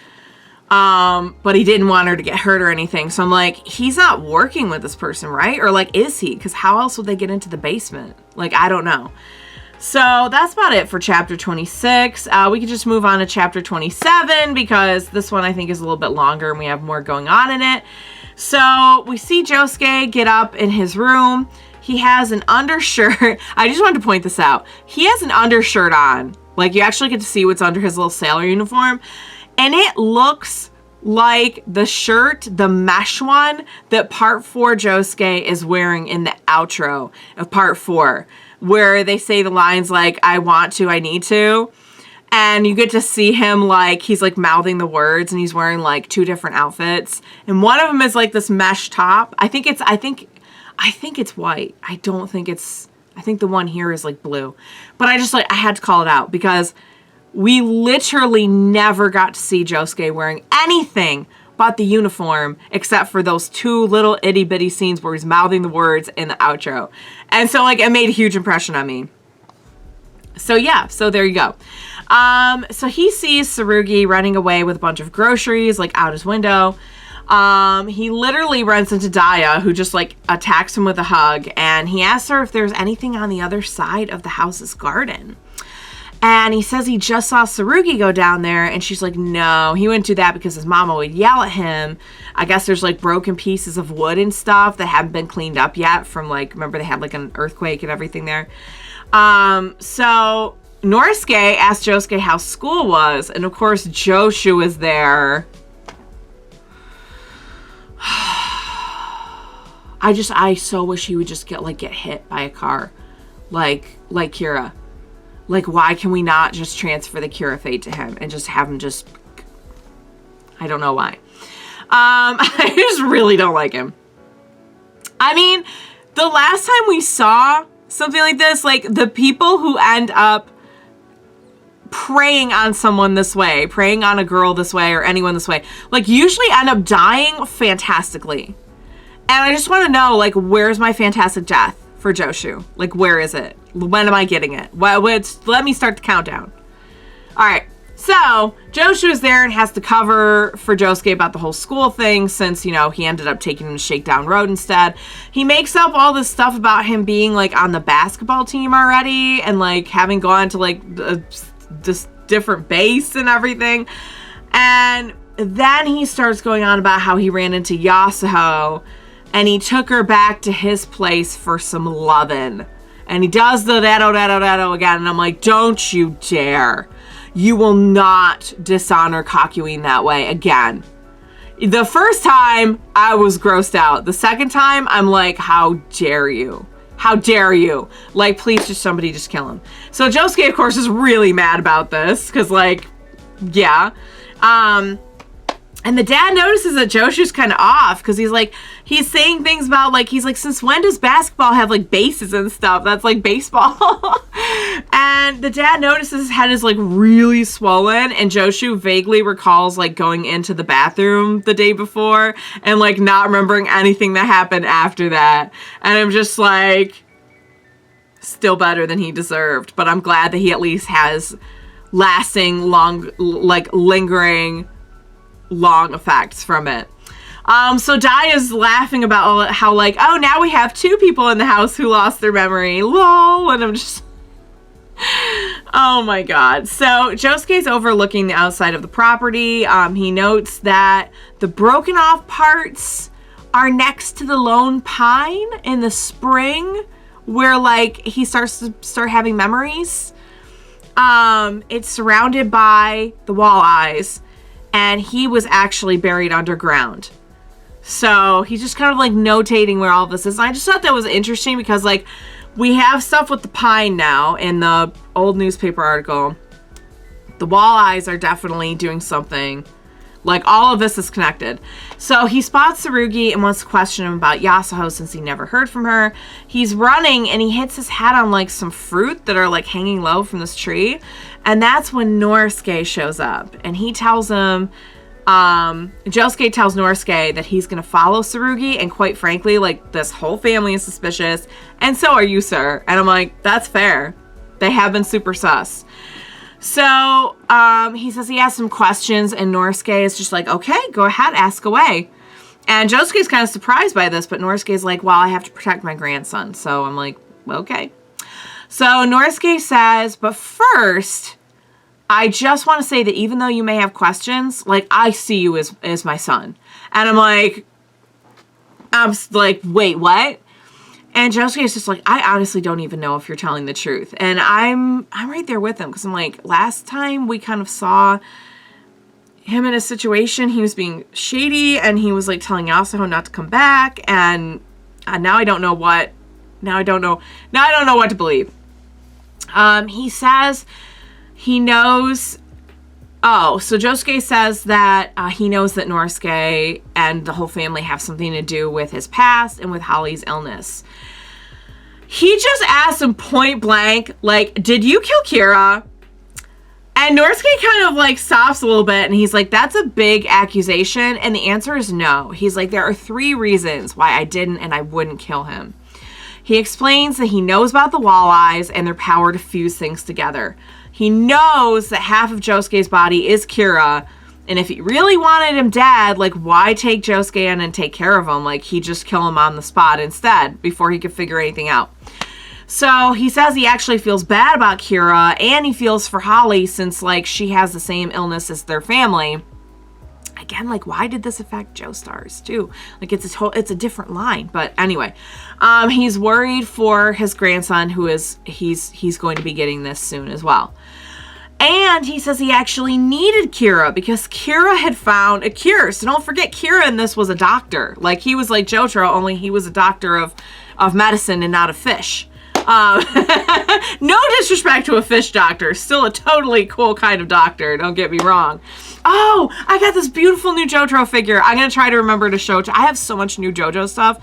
But he didn't want her to get hurt or anything. So I'm like, he's not working with this person, right? Or like, is he? Because how else would they get into the basement? Like, I don't know. So that's about it for chapter 26. We could just move on to chapter 27 because this one I think is a little bit longer and we have more going on in it. So we see Josuke get up in his room. He has an undershirt. I just wanted to point this out. He has an undershirt on. Like, you actually get to see what's under his little sailor uniform. And it looks like the shirt, the mesh one, that part 4 Josuke is wearing in the outro of part 4, where they say the lines like, I want to, I need to. And you get to see him like, he's like mouthing the words, and he's wearing like 2 different outfits. And one of them is like this mesh top. I think it's white. I think the one here is like blue. But I had to call it out because we literally never got to see Josuke wearing anything but the uniform, except for those 2 little itty bitty scenes where he's mouthing the words in the outro. And so like, it made a huge impression on me. So yeah, so there you go. So he sees Tsurugi running away with a bunch of groceries, like, out his window. He literally runs into Daya, who just, like, attacks him with a hug, and he asks her if there's anything on the other side of the house's garden. And he says he just saw Tsurugi go down there, and she's like, no, he wouldn't do that because his mama would yell at him. I guess there's, like, broken pieces of wood and stuff that haven't been cleaned up yet from, like, remember they had, like, an earthquake and everything there. So Norisuke asked Josuke how school was, and of course Joshu is there. I so wish he would just get hit by a car. Like Kira. Like, why can we not just transfer the Kira fate to him and just have him just... I don't know why. I just really don't like him. I mean, the last time we saw something like this, like, the people who end up preying on someone this way, preying on a girl this way, or anyone this way, like, usually end up dying fantastically. And I just want to know, like, where's my fantastic death for Joshu? Like, where is it? When am I getting it? Let me start the countdown. All right. So Joshu is there and has to cover for Josuke about the whole school thing since, you know, he ended up taking him to Shakedown Road instead. He makes up all this stuff about him being, like, on the basketball team already and, like, having gone to, like, this different base and everything. And then he starts going on about how he ran into Yasuho and he took her back to his place for some lovin'. And he does the dado again. And I'm like, don't you dare. You will not dishonor Kakyoin that way again. The first time, I was grossed out. The second time, I'm like, how dare you? How dare you? Like, please, somebody just kill him. So Josuke, of course, is really mad about this. Because, like, yeah. And the dad notices that Joshu's kind of off because he's saying things about, like, he's like, since when does basketball have, like, bases and stuff? That's like baseball. And the dad notices his head is, like, really swollen, and Joshu vaguely recalls, like, going into the bathroom the day before and, like, not remembering anything that happened after that. And I'm just like, still better than he deserved, but I'm glad that he at least has lasting, long, like, lingering, long effects from it. So Daya's laughing about how, like, oh, now we have 2 people in the house who lost their memory. Lol. And I'm just... oh my god. So Josuke's overlooking the outside of the property. He notes that the broken off parts are next to the lone pine in the spring where, like, he starts to having memories. It's surrounded by the walleyes. And he was actually buried underground. So he's just kind of, like, notating where all this is. And I just thought that was interesting because, like, we have stuff with the pine now in the old newspaper article. The walleyes are definitely doing something. Like, all of this is connected. So he spots Tsurugi and wants to question him about Yasuho since he never heard from her. He's running and he hits his head on, like, some fruit that are, like, hanging low from this tree. And that's when Norisuke shows up. And he tells him, Josuke tells Norisuke that he's going to follow Tsurugi. And quite frankly, like, this whole family is suspicious. And so are you, sir. And I'm like, that's fair. They have been super sus. So, he says he has some questions, and Norisuke is just like, okay, go ahead, ask away. And Josuke's kind of surprised by this, but Norisuke's like, well, I have to protect my grandson. So I'm like, okay. So Norisuke says, but first, I just want to say that even though you may have questions, like, I see you as my son. And I'm like, wait, what? And Josuke is just like, I honestly don't even know if you're telling the truth. And I'm right there with him because I'm like, last time we kind of saw him in a situation, he was being shady and he was, like, telling Yasuho not to come back. And now I don't know what. Now I don't know what to believe. He says he knows. Oh, so Josuke says that he knows that Norisuke and the whole family have something to do with his past and with Holly's illness. He just asked him point blank, like, did you kill Kira? And Norisuke kind of, like, stops a little bit and he's like, that's a big accusation. And the answer is no. He's like, there are 3 reasons why I didn't and I wouldn't kill him. He explains that he knows about the walleyes and their power to fuse things together. He knows that half of Josuke's body is Kira, and if he really wanted him dead, like, why take Josuke in and take care of him? Like, he'd just kill him on the spot instead before he could figure anything out. So he says he actually feels bad about Kira, and he feels for Holly since, like, she has the same illness as their family. Again, like, why did this affect Joestars too? Like, it's a different line. But anyway, he's worried for his grandson, who is he's going to be getting this soon as well. And he says he actually needed Kira because Kira had found a cure. So don't forget, Kira in this was a doctor. Like, he was like Jotaro, only he was a doctor of medicine and not a fish. No disrespect to a fish doctor. Still a totally cool kind of doctor. Don't get me wrong. Oh, I got this beautiful new Jotaro figure. I'm going to try to remember to show it. I have so much new Jojo stuff.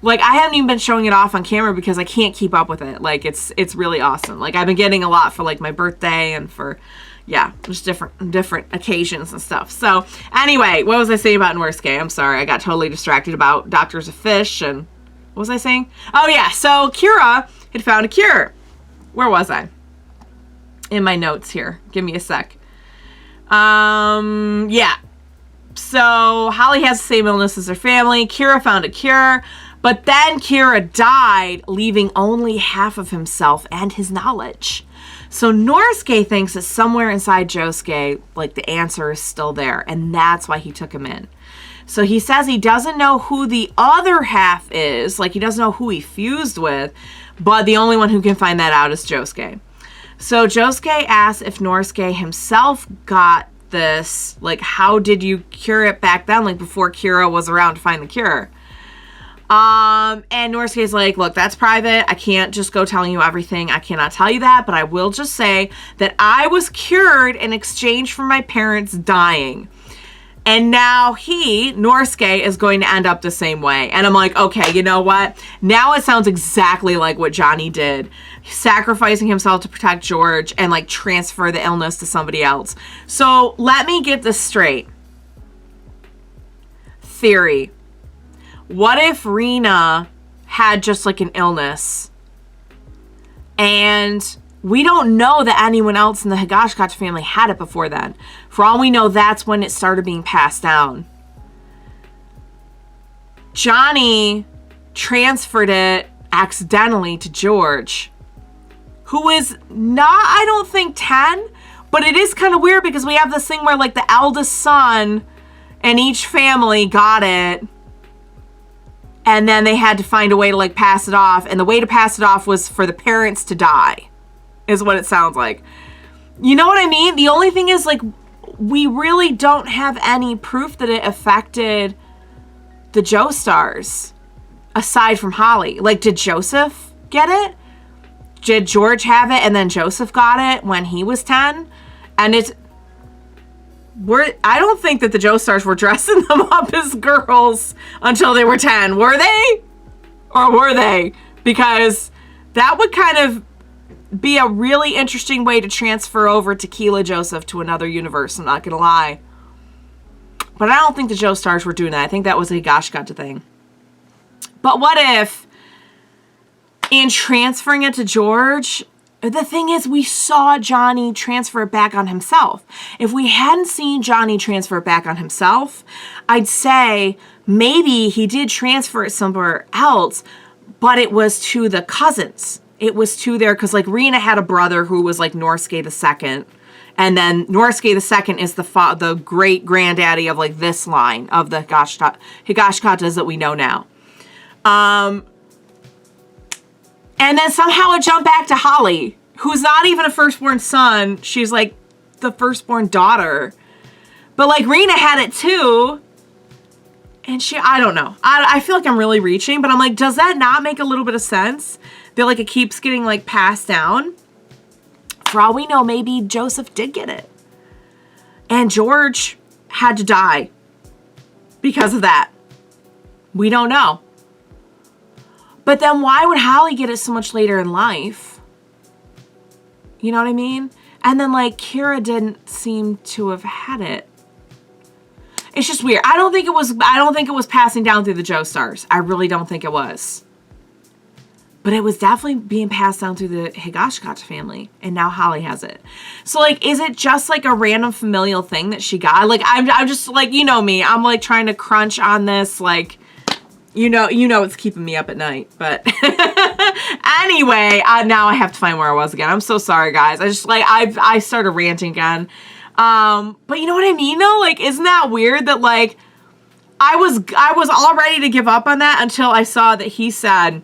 Like, I haven't even been showing it off on camera because I can't keep up with it. Like, it's really awesome. Like, I've been getting a lot for, like, my birthday and for, yeah, just different occasions and stuff. So, anyway, what was I saying about Norisuke? I'm sorry. I got totally distracted about Doctors of Fish and... What was I saying? Oh, yeah. So, Kira had found a cure. Where was I? In my notes here. Give me a sec. Yeah. So, Holly has the same illness as her family. Kira found a cure. But then Kira died, leaving only half of himself and his knowledge. So Norisuke thinks that somewhere inside Josuke, like, the answer is still there. And that's why he took him in. So he says he doesn't know who the other half is. Like, he doesn't know who he fused with. But the only one who can find that out is Josuke. So Josuke asks if Norisuke himself got this. Like, how did you cure it back then? Like, before Kira was around to find the cure. And Norisuke's like, look, that's private. I can't just go telling you everything. I cannot tell you that, but I will just say that I was cured in exchange for my parents dying. And now Norisuke, is going to end up the same way. And I'm like, okay, you know what? Now it sounds exactly like what Johnny did. Sacrificing himself to protect George and, like, transfer the illness to somebody else. So let me get this straight. Theory. What if Rina had just, like, an illness and we don't know that anyone else in the Higashikata family had it before then? For all we know, that's when it started being passed down. Johnny transferred it accidentally to George, who is not, I don't think, 10, but it is kind of weird because we have this thing where, like, the eldest son in each family got it. And then they had to find a way to, like, pass it off. And the way to pass it off was for the parents to die, is what it sounds like. You know what I mean? The only thing is, like, we really don't have any proof that it affected the Joestars, aside from Holly. Like, did Joseph get it? Did George have it and then Joseph got it when he was 10? And I don't think that the Joestars were dressing them up as girls until they were 10. Were they? Or were they? Because that would kind of be a really interesting way to transfer over Tequila Joseph to another universe. I'm not going to lie. But I don't think the Joestars were doing that. I think that was a Higashikata thing. But what if, in transferring it to George, the thing is, we saw Johnny transfer it back on himself. If we hadn't seen Johnny transfer it back on himself, I'd say maybe he did transfer it somewhere else, but it was to the cousins. It was to their, because, like, Rina had a brother who was, like, Norisuke II. And then Norisuke II is the great granddaddy of, like, this line of the Higashikatas that we know now. And then somehow it jumped back to Holly, who's not even a firstborn son. She's, like, the firstborn daughter. But, like, Rina had it too. And I don't know. I feel like I'm really reaching, but I'm like, does that not make a little bit of sense? That, like, it keeps getting, like, passed down? For all we know, maybe Joseph did get it. And George had to die because of that. We don't know. But then why would Holly get it so much later in life? You know what I mean? And then, like, Kira didn't seem to have had it. It's just weird. I don't think it was passing down through the Joestars. I really don't think it was. but it was definitely being passed down through the Higashikata family, and now Holly has it. So, like, is it just, like, a random familial thing that she got? Like, I'm just, like, you know me, I'm, like, trying to crunch on this, like, you know it's keeping me up at night, but anyway, now I have to find where I was again. I'm so sorry, guys. I just, like, I started ranting again. But you know what I mean, though? Like, isn't that weird that, like, I was all ready to give up on that until I saw that he said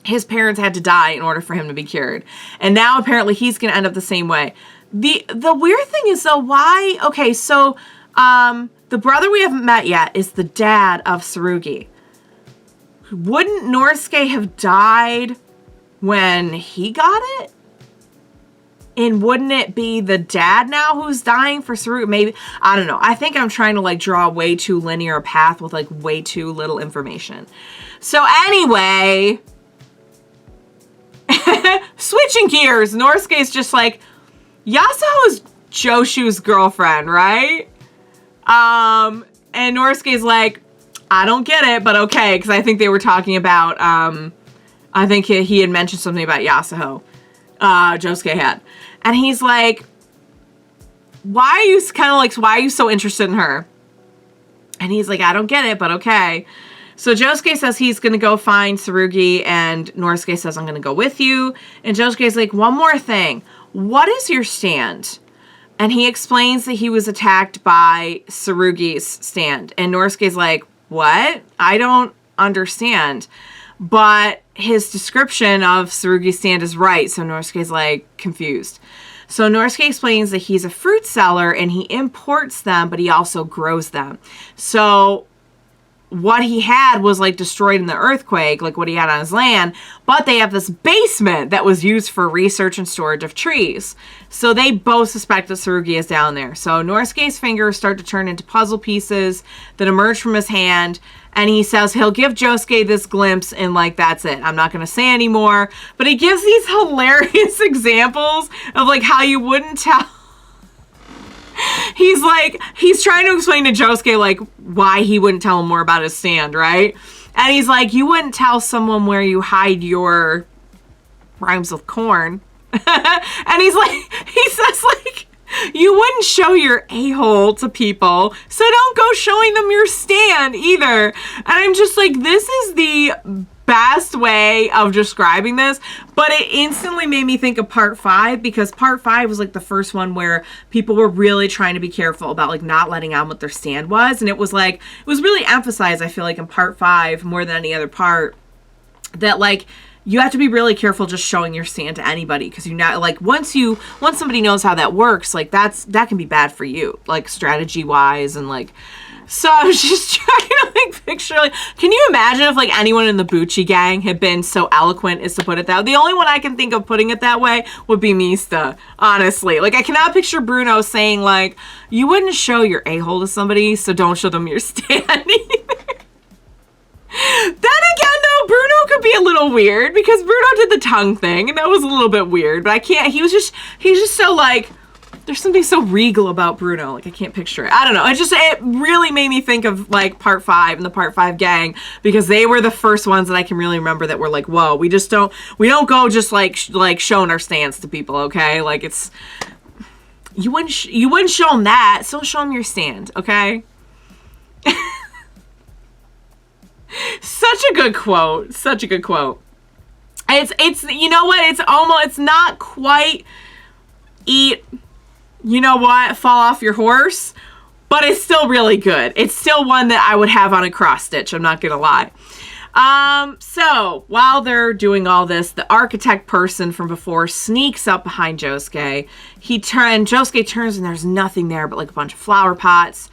his parents had to die in order for him to be cured. And now apparently he's going to end up the same way. The weird thing is, though, why? Okay, so the brother we haven't met yet is the dad of Tsurugi. Wouldn't Norisuke have died when he got it? And wouldn't it be the dad now who's dying for Tsurugi? Maybe, I don't know. I think I'm trying to, like, draw a way too linear a path with, like, way too little information. So anyway, switching gears, Norisuke's just like, Yasuho is Joshu's girlfriend, right? And Norisuke's like, I don't get it, but okay, because I think they were talking about, I think he had mentioned something about Yasuho. Josuke had. And he's like, why are you so interested in her? And he's like, I don't get it, but okay. So Josuke says he's going to go find Tsurugi, and Norisuke says, I'm going to go with you. And Josuke's like, one more thing. What is your stand? And he explains that he was attacked by Tsurugi's stand. And Norisuke's like, what? I don't understand. But his description of Tsurugi's stand is right. So Norisuke's like confused. So Norisuke explains that he's a fruit seller and he imports them, but he also grows them. So what he had was like destroyed in the earthquake, like what he had on his land, but they have this basement that was used for research and storage of trees. So they both suspect that Tsurugi is down there. So Norisuke's fingers start to turn into puzzle pieces that emerge from his hand, and he says he'll give Josuke this glimpse and, like, that's it. I'm not going to say anymore. But he gives these hilarious examples of, like, how you wouldn't tell. He's trying to explain to Josuke, like, why he wouldn't tell him more about his stand, right? And he's like, you wouldn't tell someone where you hide your rhymes with corn. And he's like, he says, like, you wouldn't show your a-hole to people, so don't go showing them your stand either. And I'm just like, this is the best way of describing this, but it instantly made me think of part 5, because part 5 was like the first one where people were really trying to be careful about like not letting on what their stand was. And it was like, it was really emphasized, I feel like, in part 5 more than any other part, that like, you have to be really careful just showing your stand to anybody, because you know, like, once somebody knows how that works, like, that can be bad for you, like, strategy wise. And like, so I was just trying to like picture, like, can you imagine if like anyone in the Bucci gang had been so eloquent as to put it that way? The only one I can think of putting it that way would be Mista, honestly. Like, I cannot picture Bruno saying like, you wouldn't show your a-hole to somebody, so don't show them your stand either. Then again, though, Bruno could be a little weird, because Bruno did the tongue thing, and that was a little bit weird, but I can't, he's just so, like, there's something so regal about Bruno, like, I can't picture it. I don't know, it really made me think of, like, part 5 and the part 5 gang, because they were the first ones that I can really remember that were like, whoa, we don't go just, like showing our stance to people, okay? Like, it's, you wouldn't show them that, so show them your stand, okay? Such a good quote. Such a good quote. It's you know what? It's not quite eat, you know what, fall off your horse, but it's still really good. It's still one that I would have on a cross stitch. I'm not gonna lie. So while they're doing all this, the architect person from before sneaks up behind Josuke. Josuke turns and there's nothing there but like a bunch of flower pots.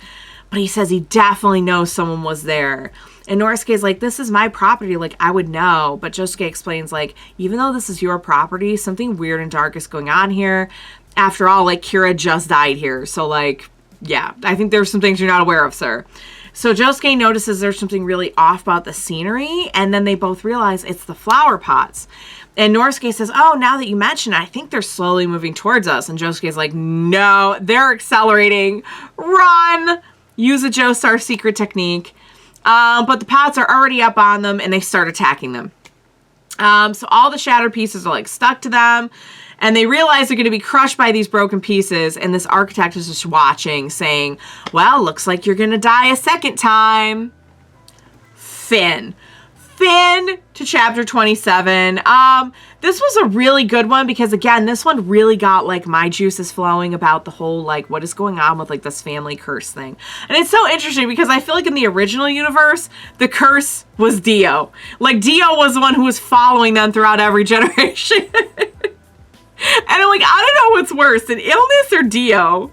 But he says he definitely knows someone was there. And Norisuke's like, this is my property, like, I would know. But Josuke explains, like, even though this is your property, something weird and dark is going on here. After all, like, Kira just died here. So, like, yeah, I think there's some things you're not aware of, sir. So Josuke notices there's something really off about the scenery. And then they both realize it's the flower pots. And Norisuke says, oh, now that you mention it, I think they're slowly moving towards us. And Josuke's like, no, they're accelerating. Run! Use a Joestar secret technique. But the pots are already up on them, and they start attacking them. So all the shattered pieces are like stuck to them, and they realize they're going to be crushed by these broken pieces, and this architect is just watching, saying, well, looks like you're going to die a second time. Finn to chapter 27. This was a really good one because, again, this one really got, like, my juices flowing about the whole, like, what is going on with, like, this family curse thing. And it's so interesting because I feel like in the original universe, the curse was Dio. Like, Dio was the one who was following them throughout every generation. And I'm like, I don't know what's worse, an illness or Dio.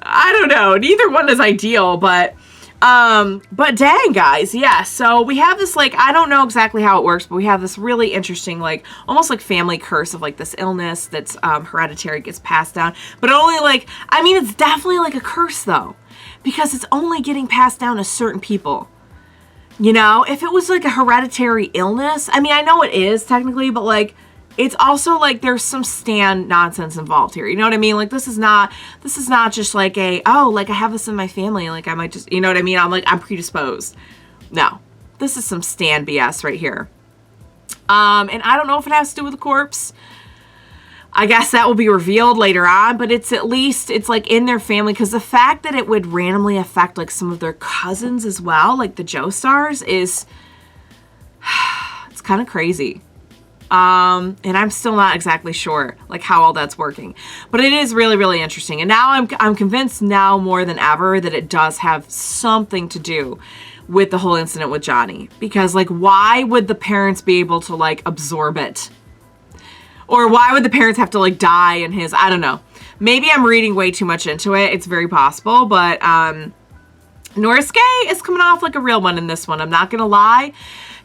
I don't know. Neither one is ideal, but dang, guys, yeah, so we have this, like, I don't know exactly how it works, but we have this really interesting, like, almost like family curse of, like, this illness that's hereditary, gets passed down, but only, like, I mean, it's definitely like a curse, though, because it's only getting passed down to certain people, you know? If it was, like, a hereditary illness, I mean, I know it is, technically, but, like, it's also like there's some Stan nonsense involved here. You know what I mean? Like, this is not just like oh, like I have this in my family. Like I might just, you know what I mean? I'm predisposed. No, this is some Stan BS right here. And I don't know if it has to do with the corpse. I guess that will be revealed later on, but it's at least, it's like in their family, because the fact that it would randomly affect like some of their cousins as well, like the Joestars, is, it's kind of crazy. And I'm still not exactly sure, like, how all that's working. But it is really, really interesting. And now I'm convinced now more than ever that it does have something to do with the whole incident with Johnny. Because, like, why would the parents be able to, like, absorb it? Or why would the parents have to, like, die in his... I don't know. Maybe I'm reading way too much into it. It's very possible. But, Norisuke is coming off like a real one in this one. I'm not gonna lie.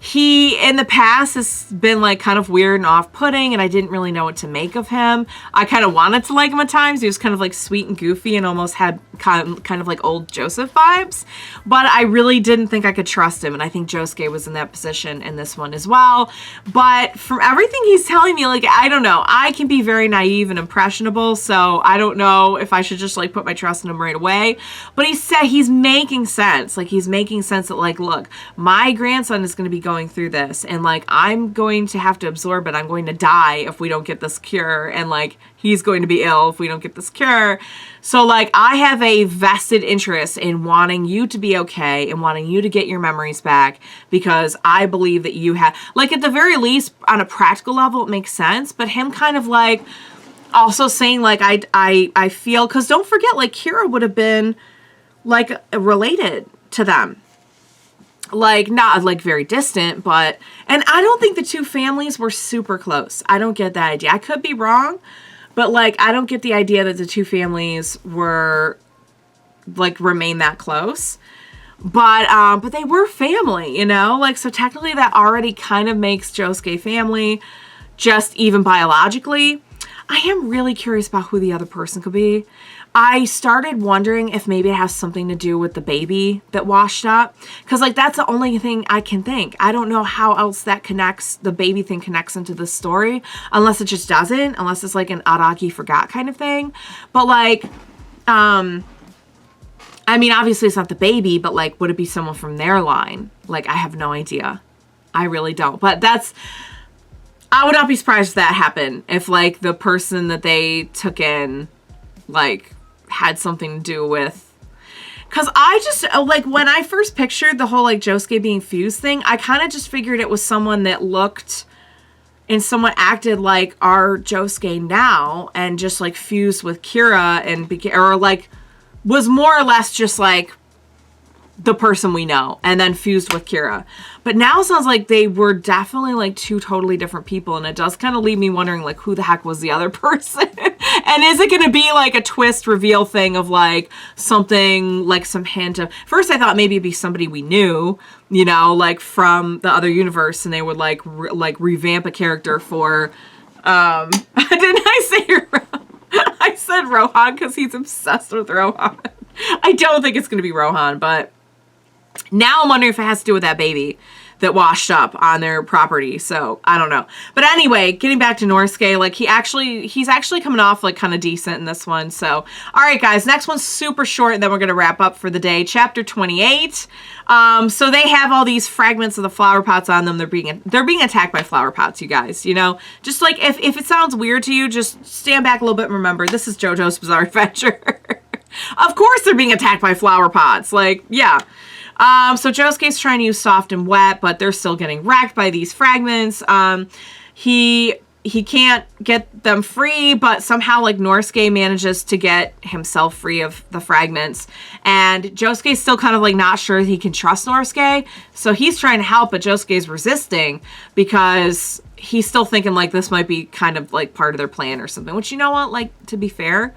He, in the past, has been, like, kind of weird and off-putting, and I didn't really know what to make of him. I kind of wanted to like him at times. He was kind of, like, sweet and goofy and almost had kind of like old Joseph vibes. But I really didn't think I could trust him, and I think Josuke was in that position in this one as well. But from everything he's telling me, like, I don't know. I can be very naive and impressionable, so I don't know if I should just, like, put my trust in him right away. But he said he's making sense. Like, he's making sense that, like, look, my grandson is going to be going through this, and, like, I'm going to have to absorb it. I'm going to die if we don't get this cure, and, like, he's going to be ill if we don't get this cure. So, like, I have a vested interest in wanting you to be okay and wanting you to get your memories back, because I believe that you have, like, at the very least, on a practical level, it makes sense. But him kind of, like, also saying, like, I feel, because don't forget, like, Kira would have been, like, related to them. Like, not, like, very distant, but... And I don't think the two families were super close. I don't get that idea. I could be wrong, but, like, I don't get the idea that the two families were, like, remain that close. But they were family, you know? Like, so technically that already kind of makes Josuke family, just even biologically. I am really curious about who the other person could be. I started wondering if maybe it has something to do with the baby that washed up. Because, like, that's the only thing I can think. I don't know how else that connects, the baby thing connects into the story. Unless it just doesn't. Unless it's, like, an Araki forgot kind of thing. But, like, I mean, obviously it's not the baby, but, like, would it be someone from their line? Like, I have no idea. I really don't. But that's... I would not be surprised if that happened. If, like, the person that they took in, like... had something to do with, because I just, like, when I first pictured the whole, like, Josuke being fused thing, I kind of just figured it was someone that looked and somewhat acted like our Josuke now, and just, like, fused with Kira, and or, like, was more or less just, like, the person we know, and then fused with Kira. But now it sounds like they were definitely, like, two totally different people, and it does kind of leave me wondering, like, who the heck was the other person? And is it going to be, like, a twist reveal thing of, like, something, like, some hint of... First I thought maybe it'd be somebody we knew, you know, like, from the other universe, and they would, like, revamp a character for, didn't I say I said Rohan because he's obsessed with Rohan. I don't think it's going to be Rohan, but... Now I'm wondering if it has to do with that baby that washed up on their property. So I don't know. But anyway, getting back to Norisuke, like he's actually coming off like kind of decent in this one. So all right, guys, next one's super short, and then we're gonna wrap up for the day. Chapter 28. So they have all these fragments of the flower pots on them. They're being attacked by flower pots, you guys. You know, just like if it sounds weird to you, just stand back a little bit and remember this is JoJo's Bizarre Adventure. Of course they're being attacked by flower pots. Like, yeah. So Josuke's trying to use soft and wet, but they're still getting wrecked by these fragments. He can't get them free, but somehow like Norisuke manages to get himself free of the fragments. And Josuke's still kind of like not sure he can trust Norisuke. So he's trying to help, but Josuke's resisting because he's still thinking like this might be kind of like part of their plan or something, which, you know what, like, to be fair.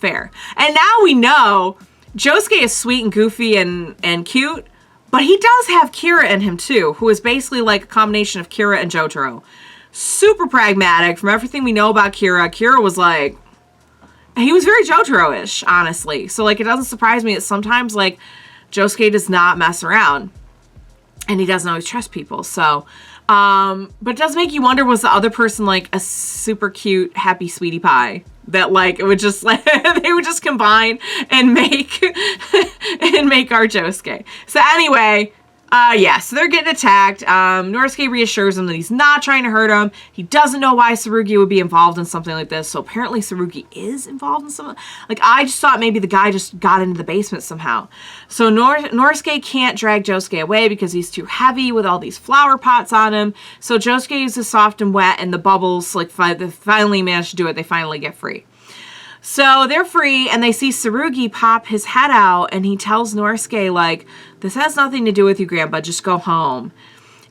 And now we know Josuke is sweet and goofy and cute, but he does have Kira in him too, who is basically like a combination of Kira and Jotaro. Super pragmatic. From everything we know about Kira was like, he was very Jotaro-ish, honestly. So like, it doesn't surprise me that sometimes like Josuke does not mess around and he doesn't always trust people. So, but it does make you wonder, was the other person like a super cute, happy sweetie pie? That like, it would just like, they would just combine and make, and make our Josuke. So anyway, yeah, so they're getting attacked. Norisuke reassures him that he's not trying to hurt him. He doesn't know why Tsurugi would be involved in something like this. So apparently Tsurugi is involved in something. Like, I just thought maybe the guy just got into the basement somehow. So Norisuke can't drag Josuke away because he's too heavy with all these flower pots on him. So Josuke uses soft and wet, and the bubbles, like, they finally manage to do it. They finally get free. So they're free, and they see Tsurugi pop his head out, and he tells Norisuke, like, this has nothing to do with you, Grandpa, just go home.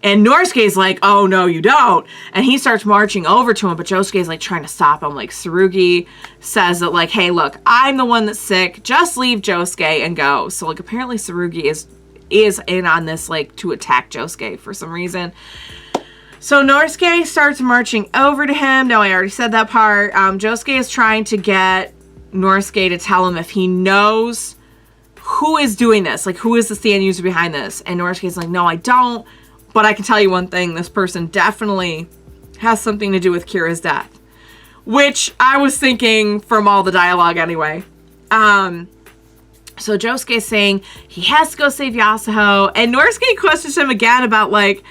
And Norisuke's like, oh, no, you don't. And he starts marching over to him, but Josuke's, like, trying to stop him. Like, Tsurugi says that, like, hey, look, I'm the one that's sick. Just leave Josuke and go. So, like, apparently Tsurugi is in on this, like, to attack Josuke for some reason. So Norisuke starts marching over to him. No, I already said that part. Josuke is trying to get Norisuke to tell him if he knows who is doing this. Like, who is the stand user behind this? And Norisuke's like, no, I don't. But I can tell you one thing. This person definitely has something to do with Kira's death. Which I was thinking from all the dialogue anyway. So Josuke is saying he has to go save Yasuho. And Norisuke questions him again about, like,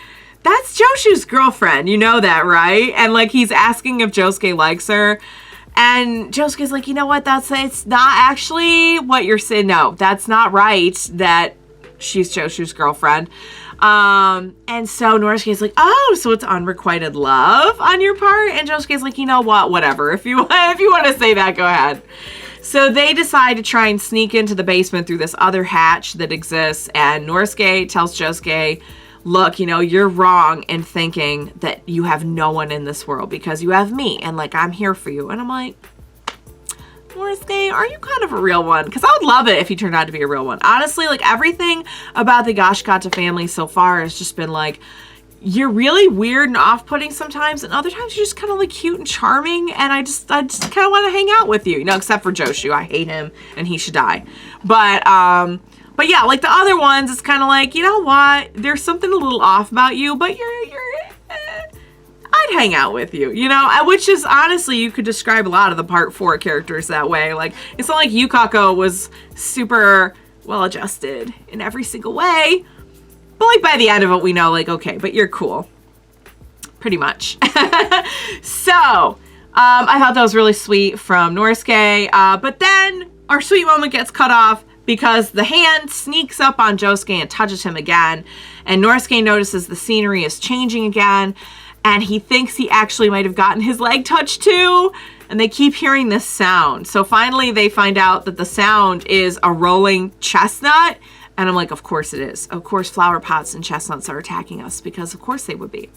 that's Joshu's girlfriend. You know that, right? And, like, he's asking if Josuke likes her. And Josuke's like, you know what? It's not actually what you're saying. No, that's not right that she's Joshu's girlfriend. And so Norisuke's like, oh, so it's unrequited love on your part? And Josuke's like, you know what? Whatever. If you want to say that, go ahead. So they decide to try and sneak into the basement through this other hatch that exists. And Norisuke tells Josuke, look, you know, you're wrong in thinking that you have no one in this world because you have me and, like, I'm here for you. And I'm like, Norisuke, are you kind of a real one? Because I would love it if he turned out to be a real one. Honestly, like, everything about the Higashikata family so far has just been like, you're really weird and off-putting sometimes, and other times you're just kind of like cute and charming, and I just kind of want to hang out with you. You know, except for Joshu. I hate him and he should die. But yeah, like the other ones, it's kind of like, you know what? There's something a little off about you, but I'd hang out with you, you know? Which is, honestly, you could describe a lot of the Part 4 characters that way. Like, it's not like Yukako was super well-adjusted in every single way. But, like, by the end of it, we know, like, okay, but you're cool. Pretty much. So, I thought that was really sweet from Norisuke. But then our sweet moment gets cut off because the hand sneaks up on Josuke and touches him again. And Norisuke notices the scenery is changing again. And he thinks he actually might have gotten his leg touched too. And they keep hearing this sound. So finally they find out that the sound is a rolling chestnut. And I'm like, of course it is. Of course flower pots and chestnuts are attacking us, because of course they would be.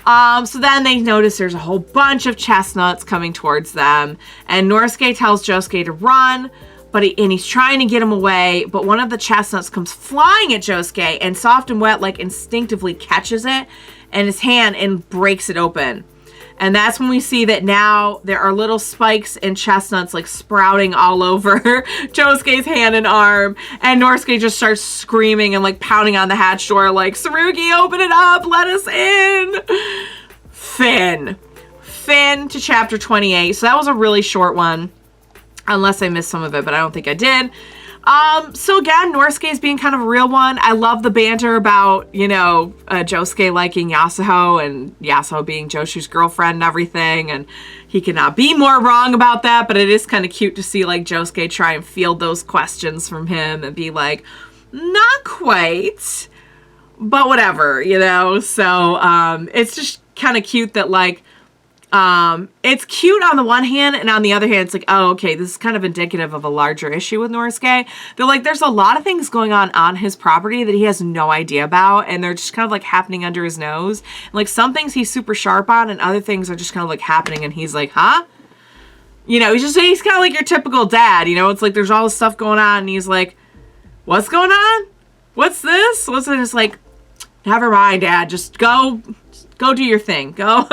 So then they notice there's a whole bunch of chestnuts coming towards them. And Norisuke tells Josuke to run. And he's trying to get him away, but one of the chestnuts comes flying at Josuke, and Soft and Wet, like, instinctively catches it in his hand and breaks it open. And that's when we see that now there are little spikes and chestnuts like sprouting all over Josuke's hand and arm. And Norisuke just starts screaming and like pounding on the hatch door like, Tsurugi, open it up, let us in. Fin to chapter 28. So that was a really short one. Unless I missed some of it, but I don't think I did. So again, Norisuke is being kind of a real one. I love the banter about, you know, Josuke liking Yasuho and Yasuho being Joshu's girlfriend and everything. And he cannot be more wrong about that, but it is kind of cute to see like Josuke try and field those questions from him and be like, not quite, but whatever, you know? So, it's just kind of cute that like, it's cute on the one hand, and on the other hand, it's like, oh, okay, this is kind of indicative of a larger issue with Norisuke. They're like, there's a lot of things going on his property that he has no idea about, and they're just kind of like happening under his nose. And, like, some things he's super sharp on, and other things are just kind of like happening, and he's like, huh? You know, he's kind of like your typical dad, you know? It's like there's all this stuff going on, and he's like, what's going on? What's this? What's it? It's like, never mind, Dad. Just go do your thing. Go.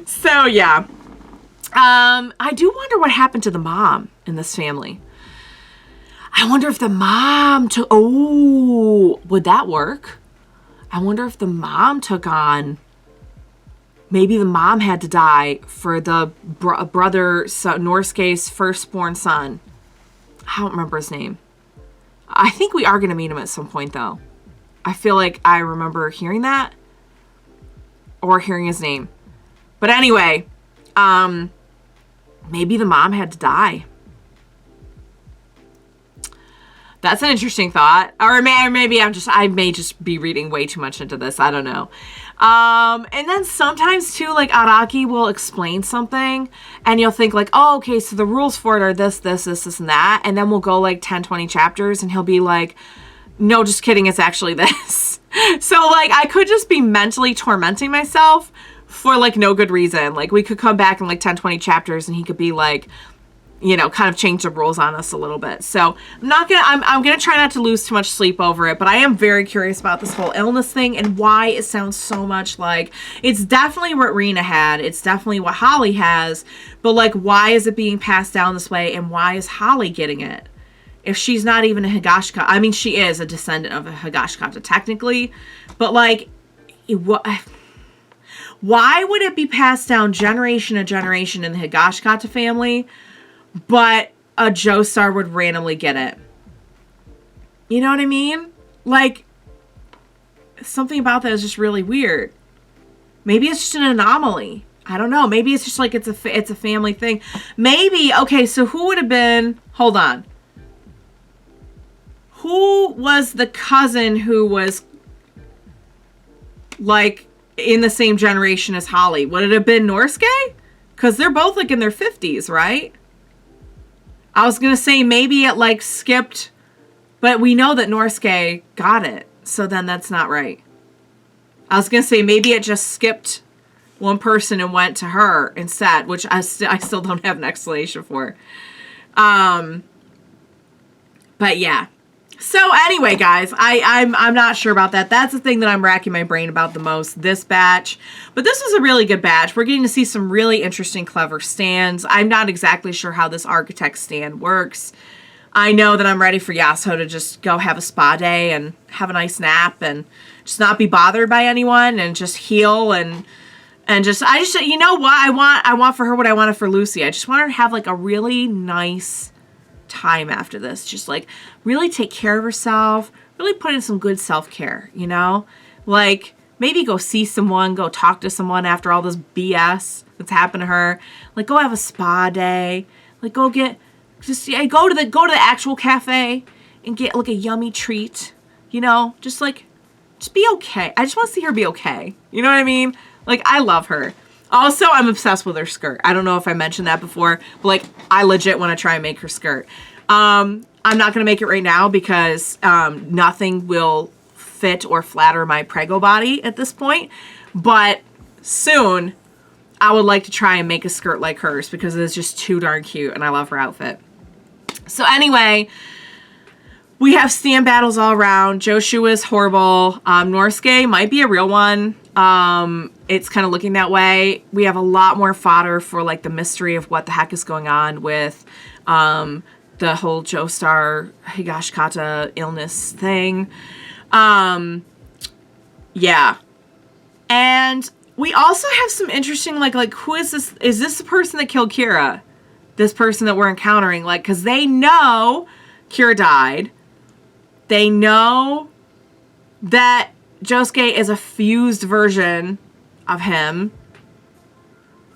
So, yeah. I do wonder what happened to the mom in this family. I wonder if the mom took... Oh, would that work? I wonder if the mom took on... Maybe the mom had to die for the brother, Norisuke's firstborn son. I don't remember his name. I think we are going to meet him at some point, though. I feel like I remember hearing that. Or hearing his name. But anyway, maybe the mom had to die. That's an interesting thought. Or maybe I may just be reading way too much into this. I don't know. And then sometimes too, like Araki will explain something and you'll think like, oh, okay, so the rules for it are this, and that. And then we'll go like 10, 20 chapters and he'll be like, no, just kidding. It's actually this. So like, I could just be mentally tormenting myself for like no good reason. Like we could come back in like 10, 20 chapters and he could be like, you know, kind of change the rules on us a little bit. So I'm going to try not to lose too much sleep over it, but I am very curious about this whole illness thing and why it sounds so much like it's definitely what Rina had. It's definitely what Holly has, but like, why is it being passed down this way? And why is Holly getting it? If she's not even a Higashikata, I mean, she is a descendant of a Higashikata technically, but like, why would it be passed down generation to generation in the Higashikata family, but a Joestar would randomly get it? You know what I mean? Like, something about that is just really weird. Maybe it's just an anomaly. I don't know. Maybe it's just like it's a family thing. Maybe, okay, so who would have been, hold on. Who was the cousin who was like in the same generation as Holly? Would it have been Norisuke? Because they're both like in their 50s, right? I was going to say maybe it like skipped, but we know that Norisuke got it. So then that's not right. I was going to say maybe it just skipped one person and went to her instead, which I still don't have an explanation for. But yeah. So anyway, guys, I'm not sure about that. That's the thing that I'm racking my brain about the most, this batch. But this was a really good batch. We're getting to see some really interesting, clever stands. I'm not exactly sure how this architect stand works. I know that I'm ready for Yasuho to just go have a spa day and have a nice nap and just not be bothered by anyone and just heal and just, you know what? I want for her what I wanted for Lucy. I just want her to have like a really nice time after this. Just like really take care of herself, really put in some good self-care, you know? Like maybe go see someone, go talk to someone after all this BS that's happened to her. Like go have a spa day. Like go get go to the actual cafe and get like a yummy treat, you know? Just be okay. I just want to see her be okay. You know what I mean? Like I love her. Also, I'm obsessed with her skirt. I don't know if I mentioned that before, but like I legit want to try and make her skirt. I'm not going to make it right now because nothing will fit or flatter my prego body at this point. But soon, I would like to try and make a skirt like hers because it is just too darn cute and I love her outfit. So anyway, we have stand battles all around. Joshu is horrible. Norisuke might be a real one. it's kind of looking that way. We have a lot more fodder for like the mystery of what the heck is going on with the whole Joestar Higashikata illness thing. Yeah. And we also have some interesting, like who is this? Is this the person that killed Kira? This person that we're encountering? Like, because they know Kira died. They know that Josuke is a fused version of him.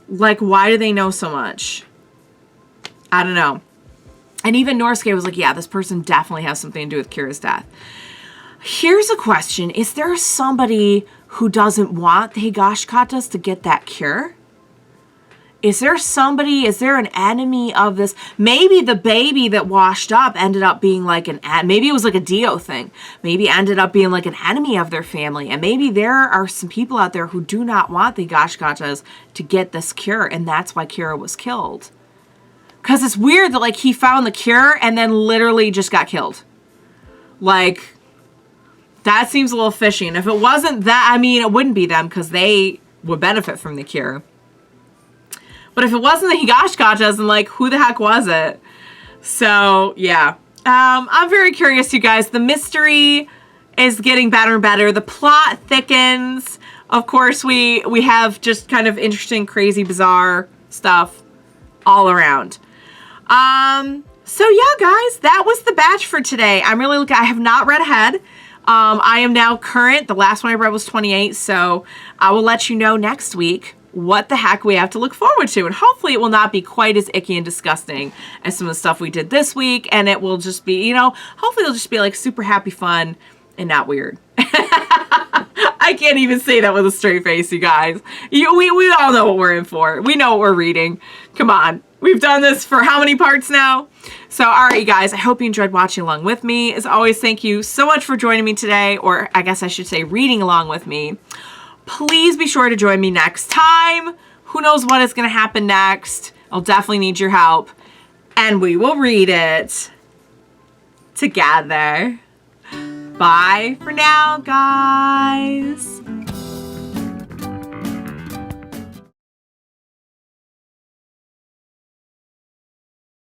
Like, why do they know so much? I don't know. And even Norisuke was like, yeah, this person definitely has something to do with Kira's death. Here's a question. Is there somebody who doesn't want the Higashikatas to get that cure? Is there somebody, is there an enemy of this? Maybe the baby that washed up ended up being like maybe it was like a Dio thing. Maybe ended up being like an enemy of their family. And maybe there are some people out there who do not want the Higashikatas to get this cure. And that's why Kira was killed. Because it's weird that like he found the cure and then literally just got killed. Like, that seems a little fishy. And if it wasn't that, I mean, it wouldn't be them because they would benefit from the cure. But if it wasn't the Higashikatas, then like, who the heck was it? So, yeah. I'm very curious, you guys. The mystery is getting better and better. The plot thickens. Of course, we have just kind of interesting, crazy, bizarre stuff all around. So yeah, guys, that was the batch for today. I'm really looking, I have not read ahead. I am now current. The last one I read was 28, so I will let you know next week what the heck we have to look forward to. And hopefully it will not be quite as icky and disgusting as some of the stuff we did this week. And it will just be, you know, hopefully it'll just be like super happy fun and not weird. I can't even say that with a straight face, you guys. We all know what we're in for. We know what we're reading. Come on. We've done this for how many parts now? So, all right, you guys, I hope you enjoyed watching along with me. As always, thank you so much for joining me today, or I guess I should say reading along with me. Please be sure to join me next time. Who knows what is going to happen next? I'll definitely need your help. And we will read it together. Bye for now, guys.